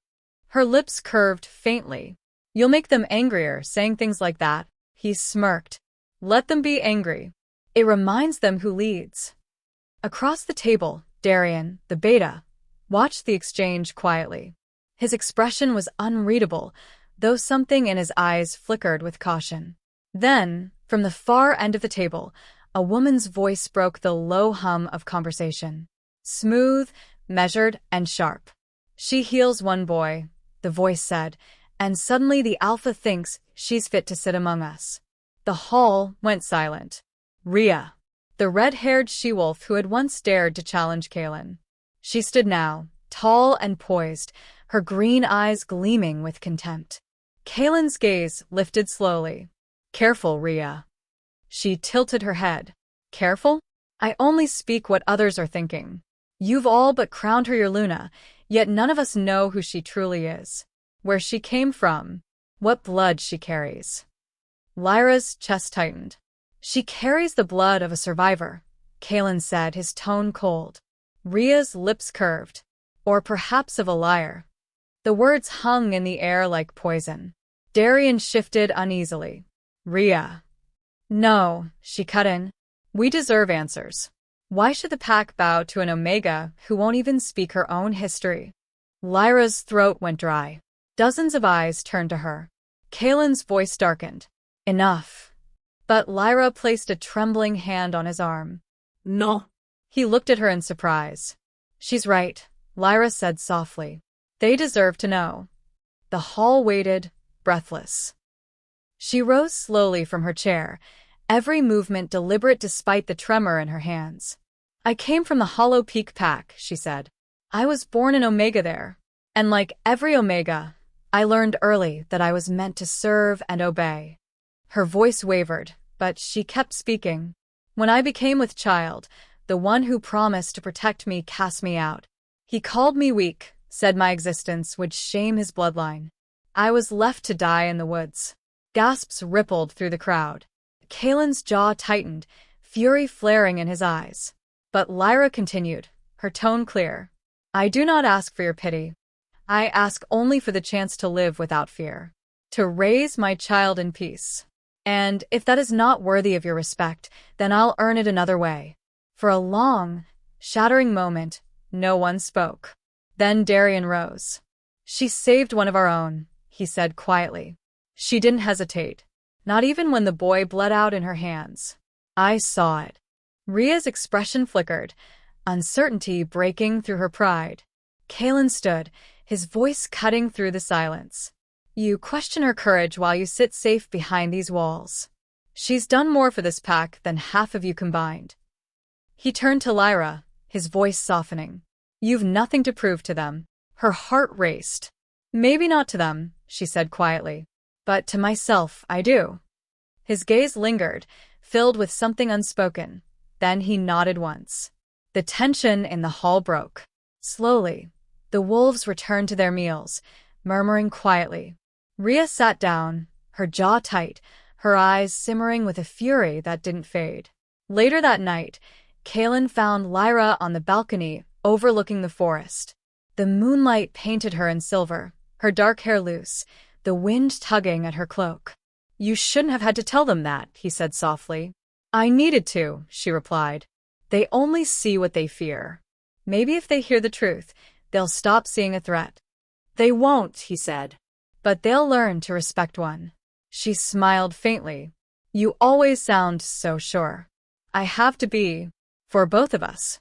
Her lips curved faintly. "You'll make them angrier, saying things like that." He smirked. "Let them be angry. It reminds them who leads." Across the table, Darian, the beta, watched the exchange quietly. His expression was unreadable, though something in his eyes flickered with caution. Then, from the far end of the table, a woman's voice broke the low hum of conversation. Smooth, measured, and sharp. "She heals one boy," the voice said, "and suddenly the alpha thinks she's fit to sit among us." The hall went silent. Rhea, the red-haired she-wolf who had once dared to challenge Kaelin. She stood now, tall and poised, her green eyes gleaming with contempt. Kaelin's gaze lifted slowly. "Careful, Rhea." She tilted her head. "Careful? I only speak what others are thinking. You've all but crowned her your Luna, yet none of us know who she truly is, where she came from, what blood she carries." Lyra's chest tightened. "She carries the blood of a survivor," Kaelin said, his tone cold. Rhea's lips curved. "Or perhaps of a liar." The words hung in the air like poison. Darian shifted uneasily. "Rhea." "No," she cut in. "We deserve answers. Why should the pack bow to an Omega who won't even speak her own history?" Lyra's throat went dry. Dozens of eyes turned to her. Kaelin's voice darkened. "Enough." But Lyra placed a trembling hand on his arm. No. He looked at her in surprise. "She's right," Lyra said softly. "They deserve to know." The hall waited, breathless. She rose slowly from her chair, every movement deliberate despite the tremor in her hands. "I came from the Hollow Peak Pack," she said. "I was born an Omega there. And like every Omega, I learned early that I was meant to serve and obey." Her voice wavered, but she kept speaking. "When I became with child, the one who promised to protect me cast me out. He called me weak, said my existence would shame his bloodline. I was left to die in the woods." Gasps rippled through the crowd. Kaelin's jaw tightened, fury flaring in his eyes. But Lyra continued, her tone clear. "I do not ask for your pity. I ask only for the chance to live without fear. To raise my child in peace. And if that is not worthy of your respect, then I'll earn it another way." For a long, shattering moment, no one spoke. Then Darian rose. "She saved one of our own," he said quietly. "She didn't hesitate, not even when the boy bled out in her hands. I saw it." Rhea's expression flickered, uncertainty breaking through her pride. Kaelin stood, his voice cutting through the silence. "You question her courage while you sit safe behind these walls. She's done more for this pack than half of you combined." He turned to Lyra, his voice softening. "You've nothing to prove to them." Her heart raced. "Maybe not to them," she said quietly. "But to myself, I do." His gaze lingered, filled with something unspoken. Then he nodded once. The tension in the hall broke. Slowly, the wolves returned to their meals, murmuring quietly. Rhea sat down, her jaw tight, her eyes simmering with a fury that didn't fade. Later that night, Kaelin found Lyra on the balcony overlooking the forest. The moonlight painted her in silver, her dark hair loose, the wind tugging at her cloak. "You shouldn't have had to tell them that," he said softly. "I needed to," she replied. "They only see what they fear. Maybe if they hear the truth, they'll stop seeing a threat." They won't, he said. "But they'll learn to respect one." She smiled faintly. "You always sound so sure." "I have to be, for both of us."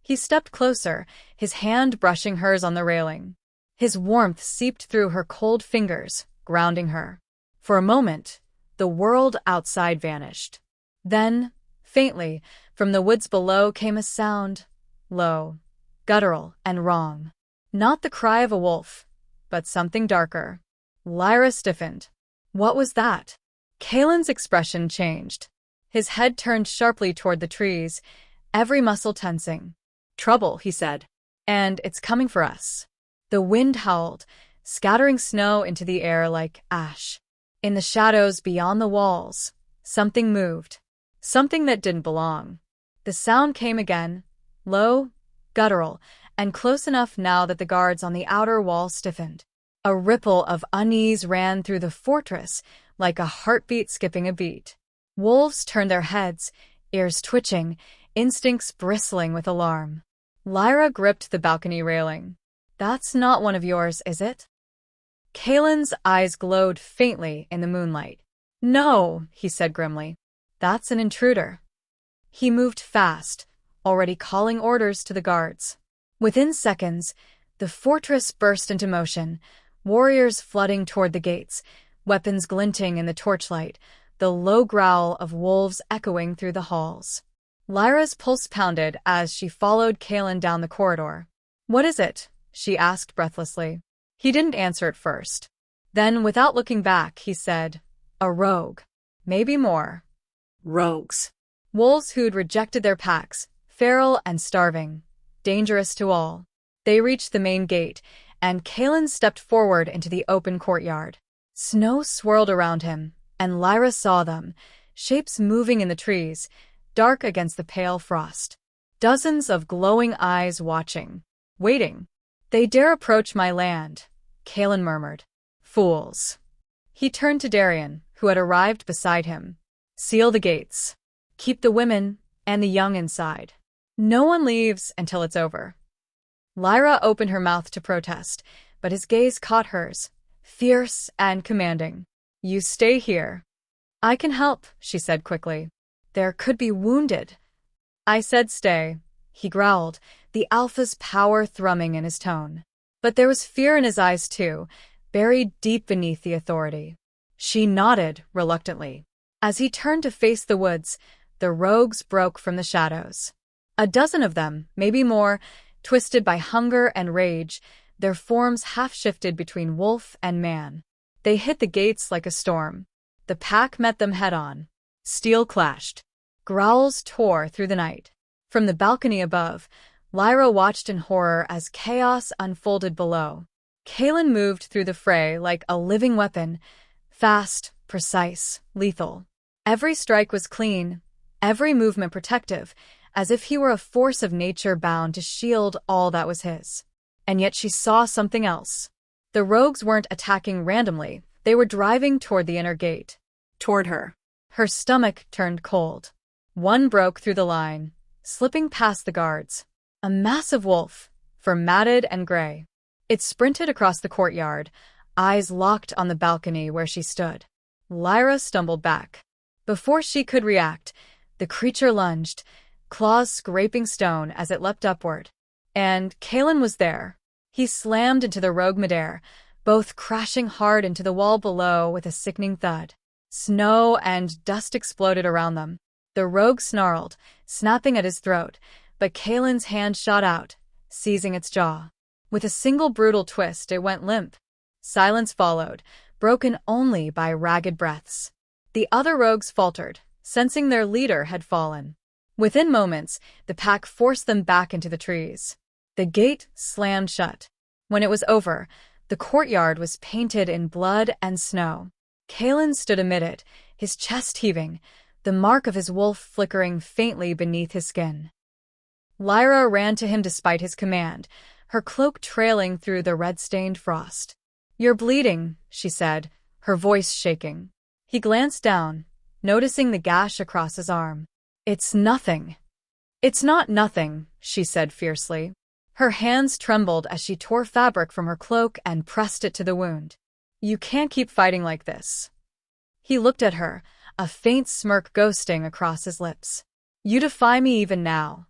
He stepped closer, his hand brushing hers on the railing. His warmth seeped through her cold fingers, grounding her. For a moment, the world outside vanished. Then, faintly, from the woods below came a sound, low, guttural, and wrong. Not the cry of a wolf, but something darker. Lyra stiffened. What was that? Kaelin's expression changed. His head turned sharply toward the trees, every muscle tensing. "Trouble," he said. "And it's coming for us." The wind howled, scattering snow into the air like ash. In the shadows beyond the walls, something moved. Something that didn't belong. The sound came again, low, guttural, and close enough now that the guards on the outer wall stiffened. A ripple of unease ran through the fortress, like a heartbeat skipping a beat. Wolves turned their heads, ears twitching, instincts bristling with alarm. Lyra gripped the balcony railing. "That's not one of yours, is it?" Kalen's eyes glowed faintly in the moonlight. No, he said grimly. That's an intruder. He moved fast, already calling orders to the guards. Within seconds, the fortress burst into motion, warriors flooding toward the gates, weapons glinting in the torchlight, the low growl of wolves echoing through the halls. Lyra's pulse pounded as she followed Kalen down the corridor. What is it? She asked breathlessly. He didn't answer at first. Then, without looking back, he said, a rogue. Maybe more. Rogues. Wolves who'd rejected their packs, feral and starving, dangerous to all. They reached the main gate, and Kalen stepped forward into the open courtyard. Snow swirled around him, and Lyra saw them, shapes moving in the trees, dark against the pale frost. Dozens of glowing eyes watching, waiting. They dare approach my land, Kalen murmured. Fools. He turned to Darian, who had arrived beside him. Seal the gates. Keep the women and the young inside. No one leaves until it's over. Lyra opened her mouth to protest, but his gaze caught hers, fierce and commanding. You stay here. I can help, she said quickly. There could be wounded. I said stay, he growled, the alpha's power thrumming in his tone. But there was fear in his eyes too, buried deep beneath the authority. She nodded reluctantly. As he turned to face the woods, the rogues broke from the shadows. A dozen of them, maybe more, twisted by hunger and rage, their forms half-shifted between wolf and man. They hit the gates like a storm. The pack met them head-on. Steel clashed. Growls tore through the night. From the balcony above, Lyra watched in horror as chaos unfolded below. Kalen moved through the fray like a living weapon, fast, precise, lethal. Every strike was clean, every movement protective, as if he were a force of nature bound to shield all that was his. And yet she saw something else. The rogues weren't attacking randomly, they were driving toward the inner gate. Toward her. Her stomach turned cold. One broke through the line, slipping past the guards. A massive wolf, fur matted and gray. It sprinted across the courtyard, eyes locked on the balcony where she stood. Lyra stumbled back. Before she could react, the creature lunged, claws scraping stone as it leapt upward. And Kalen was there. He slammed into the rogue midair, both crashing hard into the wall below with a sickening thud. Snow and dust exploded around them. The rogue snarled, snapping at his throat, but Kalen's hand shot out, seizing its jaw. With a single brutal twist, it went limp. Silence followed, broken only by ragged breaths. The other rogues faltered, sensing their leader had fallen. Within moments, the pack forced them back into the trees. The gate slammed shut. When it was over, the courtyard was painted in blood and snow. Kalen stood amid it, his chest heaving, the mark of his wolf flickering faintly beneath his skin. Lyra ran to him despite his command, her cloak trailing through the red-stained frost. You're bleeding, she said, her voice shaking. He glanced down, noticing the gash across his arm. It's nothing. It's not nothing, she said fiercely. Her hands trembled as she tore fabric from her cloak and pressed it to the wound. You can't keep fighting like this. He looked at her, a faint smirk ghosting across his lips. You defy me even now.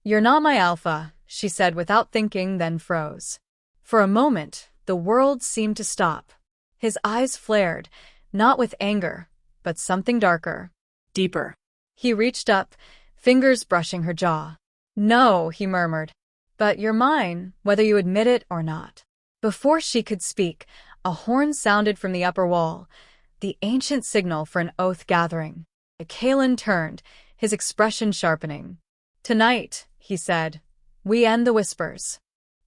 You're not my alpha, she said without thinking, then froze. For a moment, the world seemed to stop. His eyes flared, not with anger, but something darker. Deeper. He reached up, fingers brushing her jaw. No, he murmured. But you're mine, whether you admit it or not. Before she could speak, a horn sounded from the upper wall, the ancient signal for an oath gathering. Kalen turned, his expression sharpening. Tonight, he said, we end the whispers.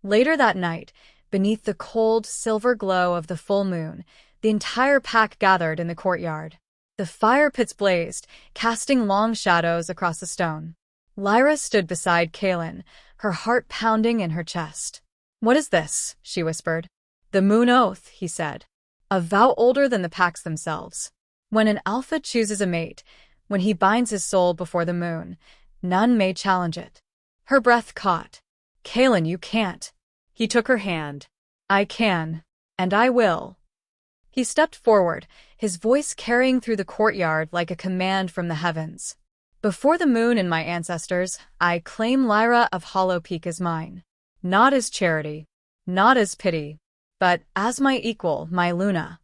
Later that night, beneath the cold, silver glow of the full moon, the entire pack gathered in the courtyard. The fire pits blazed, casting long shadows across the stone. Lyra stood beside Kalen, her heart pounding in her chest. What is this? She whispered. The moon oath, he said. A vow older than the packs themselves. When an alpha chooses a mate, when he binds his soul before the moon, none may challenge it. Her breath caught. Kalen, you can't. He took her hand. I can. And I will. He stepped forward, his voice carrying through the courtyard like a command from the heavens. Before the moon and my ancestors, I claim Lyra of Hollow Peak as mine. Not as charity, not as pity, but as my equal, my Luna.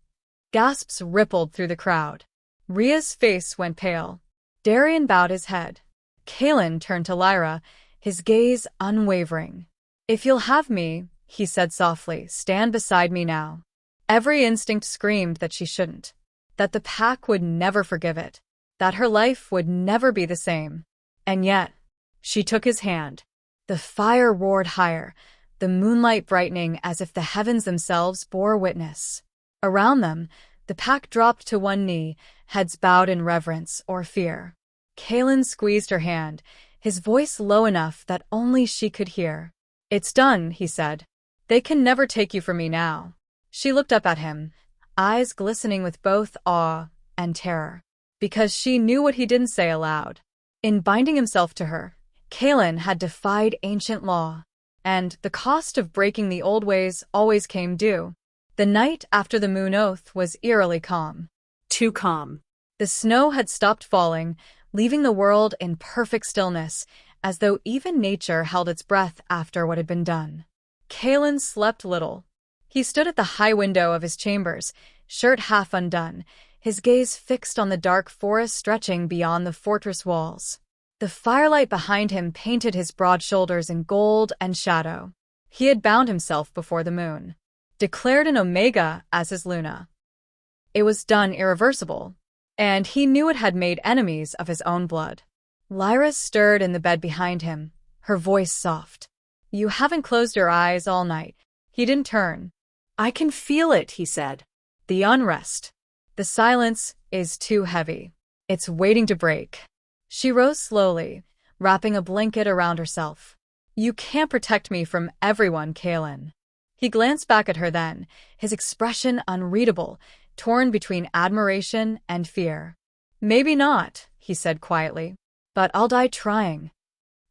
Gasps rippled through the crowd. Rhea's face went pale. Darian bowed his head. Kaelin turned to Lyra, his gaze unwavering. If you'll have me, he said softly, stand beside me now. Every instinct screamed that she shouldn't, that the pack would never forgive it, that her life would never be the same. And yet, she took his hand. The fire roared higher, the moonlight brightening as if the heavens themselves bore witness. Around them, the pack dropped to one knee, heads bowed in reverence or fear. Kaelin squeezed her hand, his voice low enough that only she could hear. It's done, he said. They can never take you from me now. She looked up at him, eyes glistening with both awe and terror, because she knew what he didn't say aloud. In binding himself to her, Kaelin had defied ancient law, and the cost of breaking the old ways always came due. The night after the moon oath was eerily calm. Too calm. The snow had stopped falling, leaving the world in perfect stillness, as though even nature held its breath after what had been done. Kaelin slept little. He stood at the high window of his chambers, shirt half undone, his gaze fixed on the dark forest stretching beyond the fortress walls. The firelight behind him painted his broad shoulders in gold and shadow. He had bound himself before the moon, declared an Omega as his Luna. It was done irreversible, and he knew it had made enemies of his own blood. Lyra stirred in the bed behind him, her voice soft. You haven't closed your eyes all night. He didn't turn. I can feel it, he said. The unrest. The silence is too heavy. It's waiting to break. She rose slowly, wrapping a blanket around herself. You can't protect me from everyone, Kaelin. He glanced back at her then, his expression unreadable, torn between admiration and fear. Maybe not, he said quietly, but I'll die trying.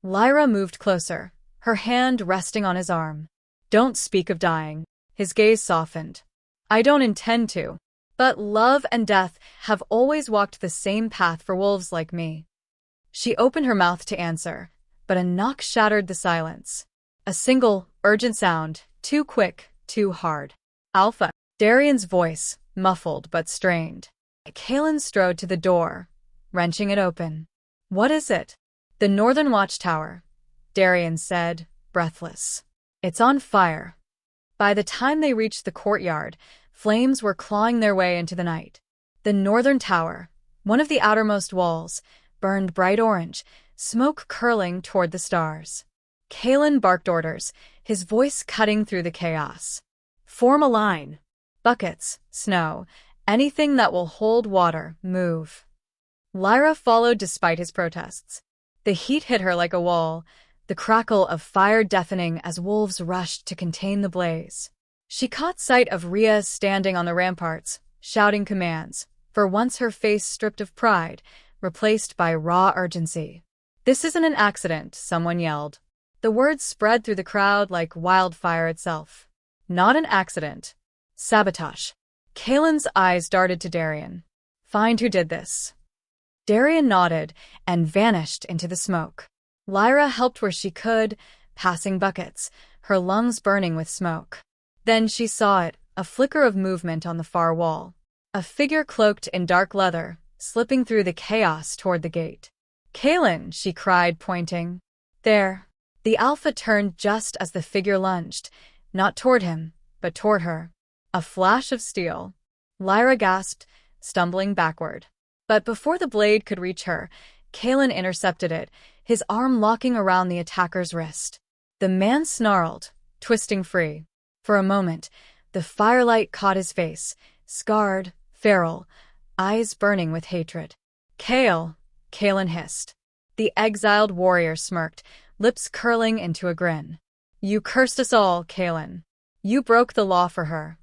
Lyra moved closer, her hand resting on his arm. Don't speak of dying. His gaze softened. I don't intend to, but love and death have always walked the same path for wolves like me. She opened her mouth to answer, but a knock shattered the silence. A single, urgent sound, too quick, too hard. Alpha. Darian's voice, muffled but strained. Kaelin strode to the door, wrenching it open. What is it? The northern watchtower, Darian said, breathless. It's on fire. By the time they reached the courtyard, flames were clawing their way into the night. The northern tower, one of the outermost walls, burned bright orange, smoke curling toward the stars. Kaelin barked orders, his voice cutting through the chaos. Form a line. Buckets, snow, anything that will hold water, move. Lyra followed despite his protests. The heat hit her like a wall, the crackle of fire deafening as wolves rushed to contain the blaze. She caught sight of Rhea standing on the ramparts, shouting commands, for once her face stripped of pride, replaced by raw urgency. This isn't an accident, someone yelled. The words spread through the crowd like wildfire itself. Not an accident. Sabotage. Kaelin's eyes darted to Darian. Find who did this. Darian nodded and vanished into the smoke. Lyra helped where she could, passing buckets, her lungs burning with smoke. Then she saw it, a flicker of movement on the far wall. A figure cloaked in dark leather, slipping through the chaos toward the gate. Kaelin, she cried, pointing. There. The Alpha turned just as the figure lunged, not toward him, but toward her. A flash of steel. Lyra gasped, stumbling backward. But before the blade could reach her, Kaelin intercepted it, his arm locking around the attacker's wrist. The man snarled, twisting free. For a moment, the firelight caught his face, scarred, feral, eyes burning with hatred. Kaelin hissed. The exiled warrior smirked, lips curling into a grin. You cursed us all, Kaelin. You broke the law for her.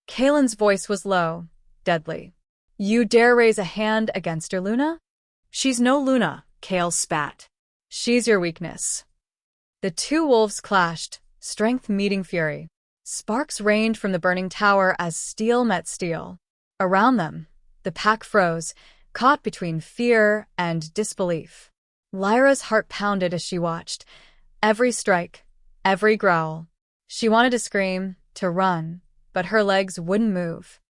Kaelin's voice was low, deadly. You dare raise a hand against your Luna? She's no Luna, Kael spat. She's your weakness. The two wolves clashed, strength meeting fury. Sparks rained from the burning tower as steel met steel. Around them, the pack froze, caught between fear and disbelief. Lyra's heart pounded as she watched. Every strike, every growl. She wanted to scream, to run, but her legs wouldn't move.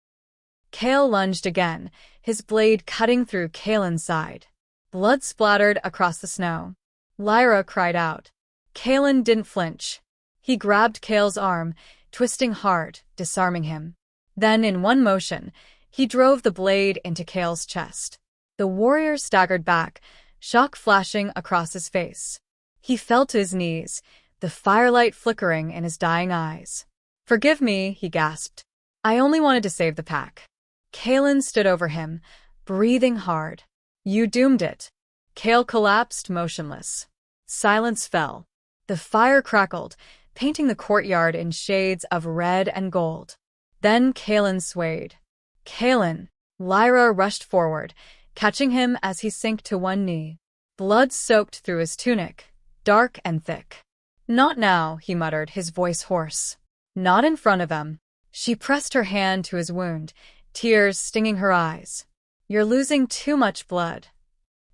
Kale lunged again, his blade cutting through Kalen's side. Blood splattered across the snow. Lyra cried out. Kalen didn't flinch. He grabbed Kale's arm, twisting hard, disarming him. Then, in one motion, he drove the blade into Kale's chest. The warrior staggered back, shock flashing across his face. He fell to his knees, the firelight flickering in his dying eyes. "Forgive me," he gasped. "I only wanted to save the pack." Kalen stood over him, breathing hard. "You doomed it." Kale collapsed, motionless. Silence fell. The fire crackled, painting the courtyard in shades of red and gold. Then Kalen swayed. "Kalen!" Lyra rushed forward, catching him as he sank to one knee. Blood soaked through his tunic, dark and thick. "Not now," he muttered, his voice hoarse. "Not in front of them." She pressed her hand to his wound, tears stinging her eyes. "You're losing too much blood."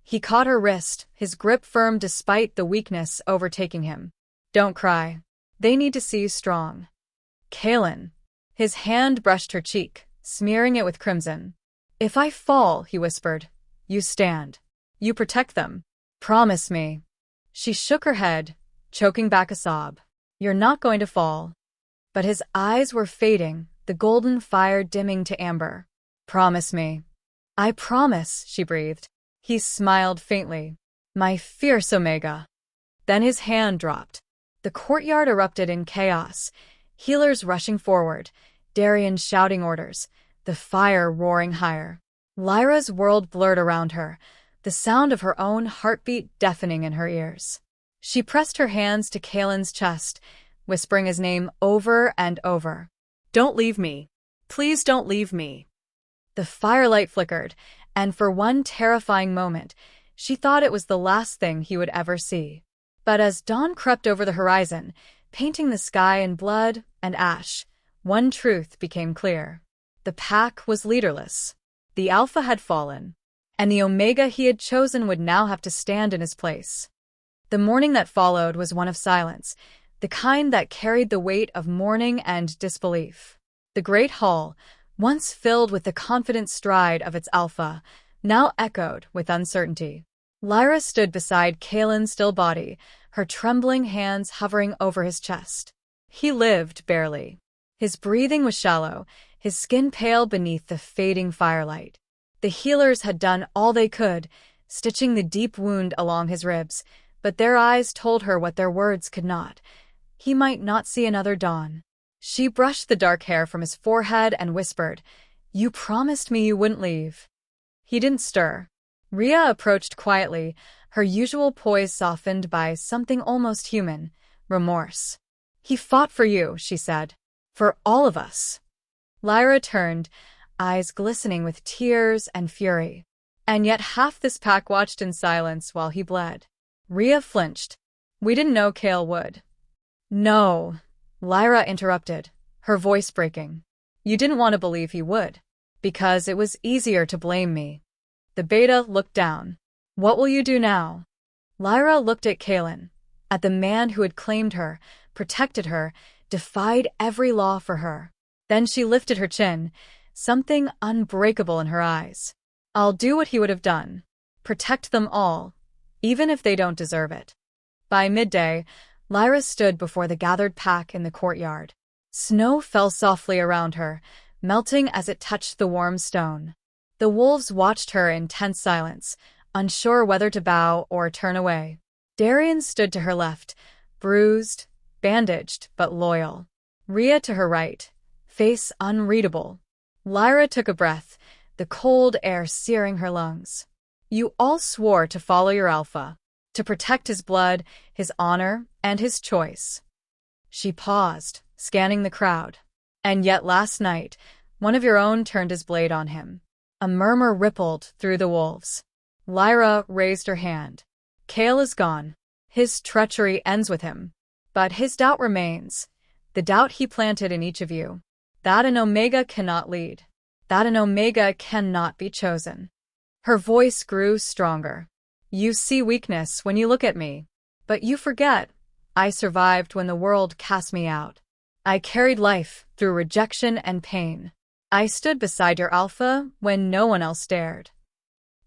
He caught her wrist, his grip firm despite the weakness overtaking him. "Don't cry. They need to see you strong." "Kalen." His hand brushed her cheek, smearing it with crimson. "If I fall," he whispered, "you stand. You protect them. Promise me." She shook her head, choking back a sob. "You're not going to fall." But his eyes were fading, the golden fire dimming to amber. "Promise me." "I promise," she breathed. He smiled faintly. "My fierce Omega." Then his hand dropped. The courtyard erupted in chaos, healers rushing forward, Darien shouting orders, the fire roaring higher. Lyra's world blurred around her, the sound of her own heartbeat deafening in her ears. She pressed her hands to Kalen's chest, whispering his name over and over. "Don't leave me. Please don't leave me." The firelight flickered, and for one terrifying moment, she thought it was the last thing he would ever see. But as dawn crept over the horizon, painting the sky in blood and ash, one truth became clear. The pack was leaderless. The Alpha had fallen, and the Omega he had chosen would now have to stand in his place. The morning that followed was one of silence, the kind that carried the weight of mourning and disbelief. The great hall, once filled with the confident stride of its Alpha, now echoed with uncertainty. Lyra stood beside Kalen's still body, her trembling hands hovering over his chest. He lived barely. His breathing was shallow, his skin pale beneath the fading firelight. The healers had done all they could, stitching the deep wound along his ribs, but their eyes told her what their words could not. He might not see another dawn. She brushed the dark hair from his forehead and whispered, "You promised me you wouldn't leave." He didn't stir. Rhea approached quietly, her usual poise softened by something almost human, remorse. "He fought for you," she said. "For all of us." Lyra turned, eyes glistening with tears and fury. "And yet half this pack watched in silence while he bled." Rhea flinched. "We didn't know Kale would." "No," Lyra interrupted, her voice breaking. "You didn't want to believe he would, because it was easier to blame me." The Beta looked down. "What will you do now?" Lyra looked at Kalen, at the man who had claimed her, protected her, defied every law for her. Then she lifted her chin, something unbreakable in her eyes. "I'll do what he would have done. Protect them all, even if they don't deserve it." By midday, Lyra stood before the gathered pack in the courtyard. Snow fell softly around her, melting as it touched the warm stone. The wolves watched her in tense silence, unsure whether to bow or turn away. Darien stood to her left, bruised, bandaged, but loyal. Rhea to her right, face unreadable. Lyra took a breath, the cold air searing her lungs. "You all swore to follow your Alpha, to protect his blood, his honor, and his choice." She paused, scanning the crowd. "And yet last night, one of your own turned his blade on him." A murmur rippled through the wolves. Lyra raised her hand. "Kale is gone. His treachery ends with him. But his doubt remains. the doubt he planted in each of you. That an Omega cannot lead. That an Omega cannot be chosen. Her voice grew stronger. You see weakness when you look at me. But you forget. I survived when the world cast me out. I carried life through rejection and pain. I stood beside your Alpha when no one else dared.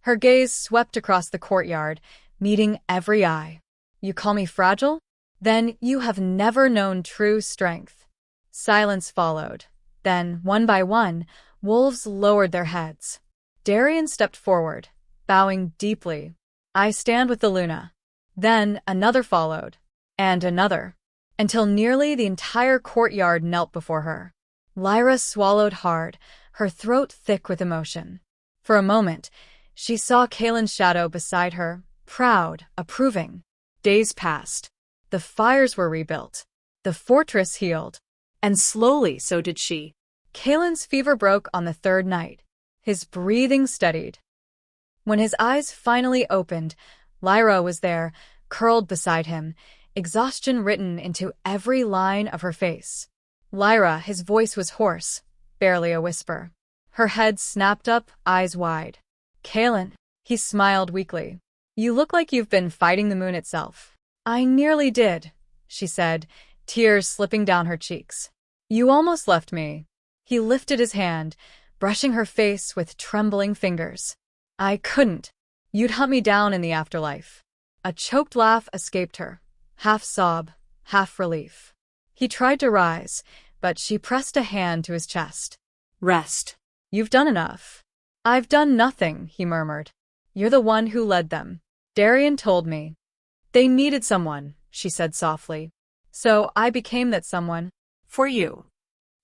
Her gaze swept across the courtyard, meeting every eye. You call me fragile? Then you have never known true strength. Silence followed. Then, one by one, wolves lowered their heads. Darien stepped forward, bowing deeply. I stand with the Luna. Then another followed, and another, until nearly the entire courtyard knelt before her. Lyra swallowed hard, her throat thick with emotion. For a moment, she saw Kaelin's shadow beside her, proud, approving. Days passed. The fires were rebuilt. The fortress healed. And slowly so did she. Kaelin's fever broke on the third night. His breathing steadied. When his eyes finally opened, Lyra was there, curled beside him, exhaustion written into every line of her face. Lyra, his voice was hoarse, barely a whisper. Her head snapped up, eyes wide. Kaelin, he smiled weakly. You look like you've been fighting the moon itself. I nearly did, she said, tears slipping down her cheeks. You almost left me. He lifted his hand, brushing her face with trembling fingers. I couldn't. You'd hunt me down in the afterlife. A choked laugh escaped her, half sob, half relief. He tried to rise, but she pressed a hand to his chest. Rest. You've done enough. I've done nothing, he murmured. You're the one who led them. Darien told me. They needed someone, she said softly. So I became that someone. For you.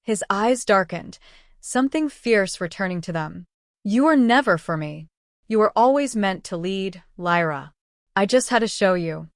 His eyes darkened, something fierce returning to them. You were never for me. You were always meant to lead, Lyra. I just had to show you.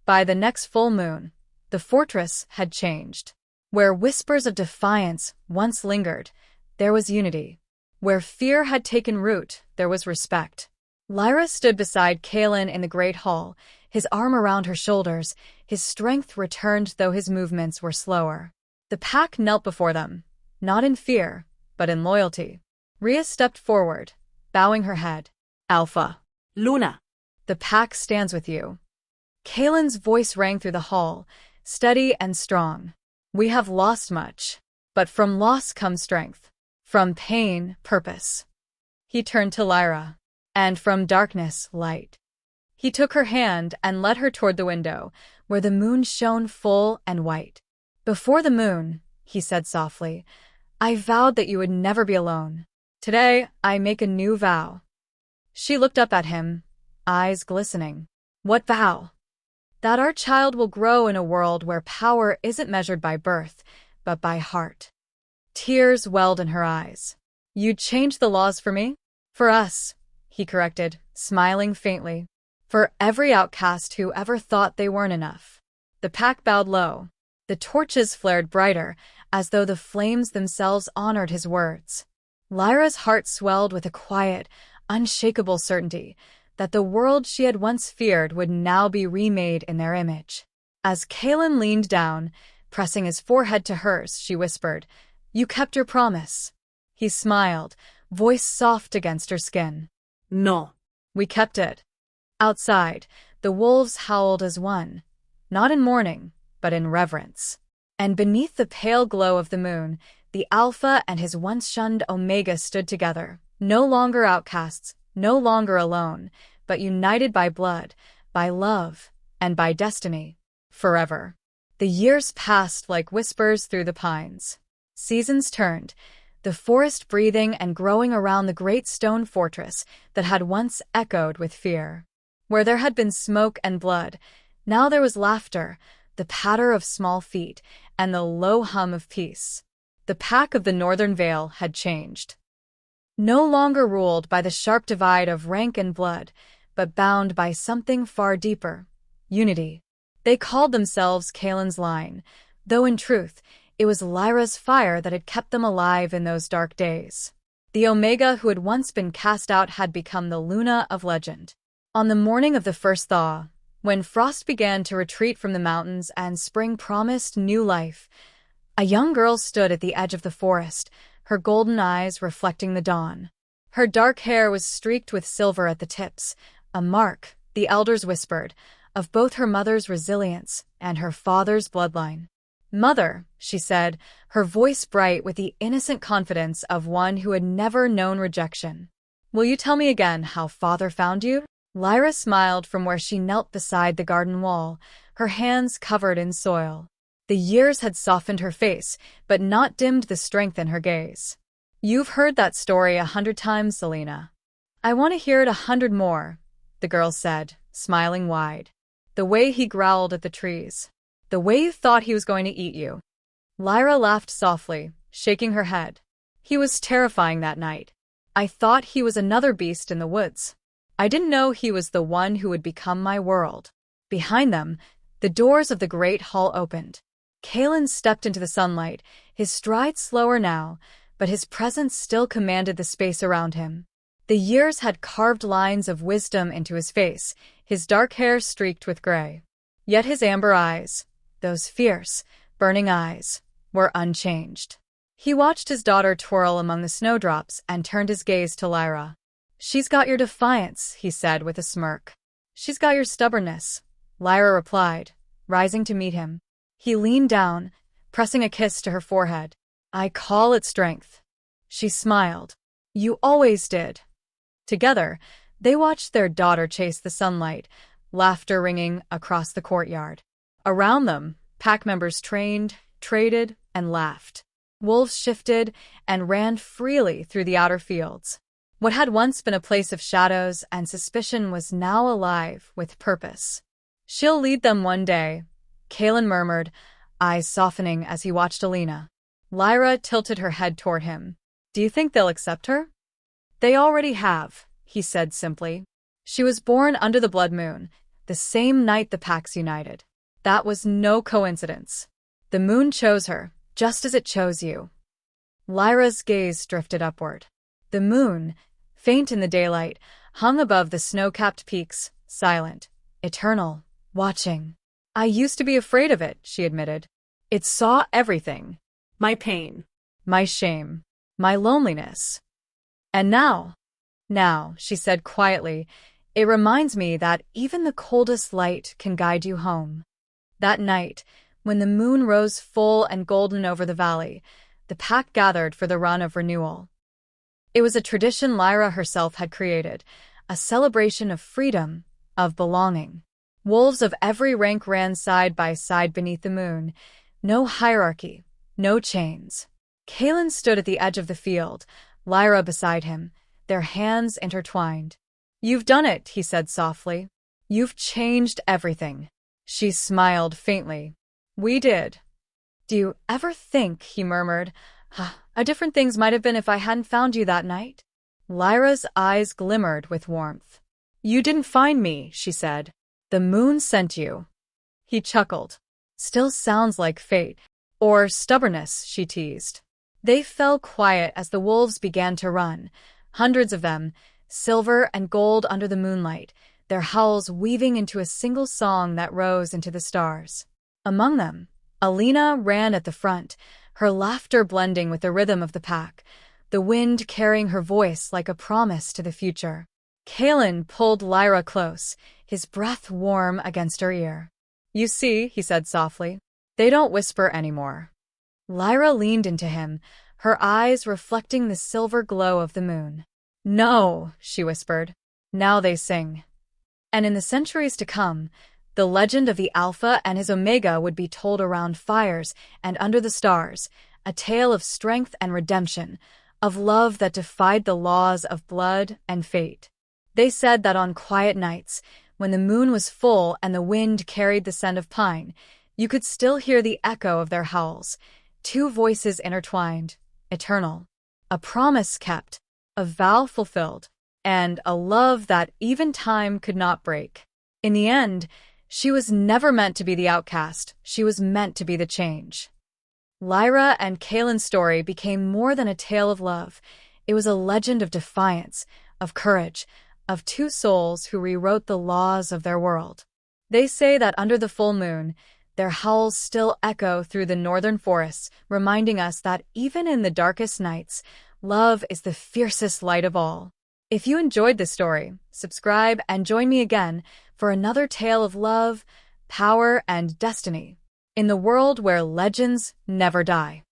By the next full moon, the fortress had changed. Where whispers of defiance once lingered, there was unity. Where fear had taken root, there was respect. Lyra stood beside Kaelin in the great hall, his arm around her shoulders, his strength returned though his movements were slower. The pack knelt before them, not in fear, but in loyalty. Rhea stepped forward, bowing her head. Alpha. Luna. The pack stands with you. Kaelin's voice rang through the hall, steady and strong. We have lost much, but from loss comes strength. From pain, purpose. He turned to Lyra. And from darkness, light. He took her hand and led her toward the window, where the moon shone full and white. Before the moon, he said softly, I vowed that you would never be alone. Today, I make a new vow. She looked up at him, eyes glistening. What vow? That our child will grow in a world where power isn't measured by birth, but by heart. Tears welled in her eyes. You'd change the laws for me? For us, he corrected, smiling faintly. For every outcast who ever thought they weren't enough. The pack bowed low. The torches flared brighter, as though the flames themselves honored his words. Lyra's heart swelled with a quiet, unshakable certainty that the world she had once feared would now be remade in their image. As Kaelin leaned down, pressing his forehead to hers, she whispered, You kept your promise. He smiled, voice soft against her skin. No. We kept it. Outside, the wolves howled as one, not in mourning, but in reverence. And beneath the pale glow of the moon, the Alpha and his once shunned Omega stood together, no longer outcasts, no longer alone, but united by blood, by love, and by destiny, forever. The years passed like whispers through the pines. Seasons turned, the forest breathing and growing around the great stone fortress that had once echoed with fear. Where there had been smoke and blood, now there was laughter, the patter of small feet, and the low hum of peace. The pack of the Northern Vale had changed. No longer ruled by the sharp divide of rank and blood, but bound by something far deeper, unity. They called themselves Kaelin's line, though in truth, it was Lyra's fire that had kept them alive in those dark days. The Omega who had once been cast out had become the Luna of legend. On the morning of the first thaw, when frost began to retreat from the mountains and spring promised new life, A young girl stood at the edge of the forest, her golden eyes reflecting the dawn. Her dark hair was streaked with silver at the tips, a mark, the elders whispered, of both her mother's resilience and her father's bloodline. "Mother," she said, her voice bright with the innocent confidence of one who had never known rejection. "Will you tell me again how father found you?" Lyra smiled from where she knelt beside the garden wall, her hands covered in soil. The years had softened her face, but not dimmed the strength in her gaze. "You've heard that story 100 times, Selena. I want to hear it 100 more," the girl said, smiling wide. "The way he growled at the trees. The way you thought he was going to eat you." Lyra laughed softly, shaking her head. "He was terrifying that night. I thought he was another beast in the woods. I didn't know he was the one who would become my world." Behind them, the doors of the great hall opened. Kalen stepped into the sunlight, his stride slower now, but his presence still commanded the space around him. The years had carved lines of wisdom into his face, his dark hair streaked with gray. Yet his amber eyes, those fierce, burning eyes, were unchanged. He watched his daughter twirl among the snowdrops and turned his gaze to Lyra. "She's got your defiance," he said with a smirk. "She's got your stubbornness," Lyra replied, rising to meet him. He leaned down, pressing a kiss to her forehead. "I call it strength." She smiled. "You always did." Together, they watched their daughter chase the sunlight, laughter ringing across the courtyard. Around them, pack members trained, traded, and laughed. Wolves shifted and ran freely through the outer fields. What had once been a place of shadows and suspicion was now alive with purpose. "She'll lead them one day," Kalen murmured, eyes softening as he watched Alina. Lyra tilted her head toward him. "Do you think they'll accept her?" "They already have," he said simply. "She was born under the blood moon, the same night the packs united. That was no coincidence. The moon chose her, just as it chose you." Lyra's gaze drifted upward. The moon, faint in the daylight, hung above the snow-capped peaks, silent, eternal, watching. "I used to be afraid of it," she admitted. "It saw everything. My pain. My shame. My loneliness. And now, she said quietly, it reminds me that even the coldest light can guide you home." That night, when the moon rose full and golden over the valley, the pack gathered for the run of renewal. It was a tradition Lyra herself had created, a celebration of freedom, of belonging. Wolves of every rank ran side by side beneath the moon. No hierarchy, no chains. Kalen stood at the edge of the field, Lyra beside him, their hands intertwined. "You've done it," he said softly. "You've changed everything." She smiled faintly. "We did." "Do you ever think," he murmured, "how different things might have been if I hadn't found you that night?" Lyra's eyes glimmered with warmth. "You didn't find me," she said. "The moon sent you." He chuckled. "Still sounds like fate. Or stubbornness," she teased. They fell quiet as the wolves began to run, hundreds of them, silver and gold under the moonlight, their howls weaving into a single song that rose into the stars. Among them, Alina ran at the front, her laughter blending with the rhythm of the pack, the wind carrying her voice like a promise to the future. Kalen pulled Lyra close, his breath warm against her ear. "You see," he said softly, "they don't whisper anymore." Lyra leaned into him, her eyes reflecting the silver glow of the moon. "No," she whispered, "now they sing." And in the centuries to come, the legend of the Alpha and his Omega would be told around fires and under the stars, a tale of strength and redemption, of love that defied the laws of blood and fate. They said that on quiet nights, when the moon was full and the wind carried the scent of pine, you could still hear the echo of their howls, two voices intertwined, eternal. A promise kept, a vow fulfilled, and a love that even time could not break. In the end, she was never meant to be the outcast, she was meant to be the change. Lyra and Kalen's story became more than a tale of love. It was a legend of defiance, of courage, of two souls who rewrote the laws of their world. They say that under the full moon, Their howls still echo through the northern forests, reminding us that even in the darkest nights, love is the fiercest light of all. If you enjoyed this story, subscribe and join me again for another tale of love, power, and destiny in the world where legends never die.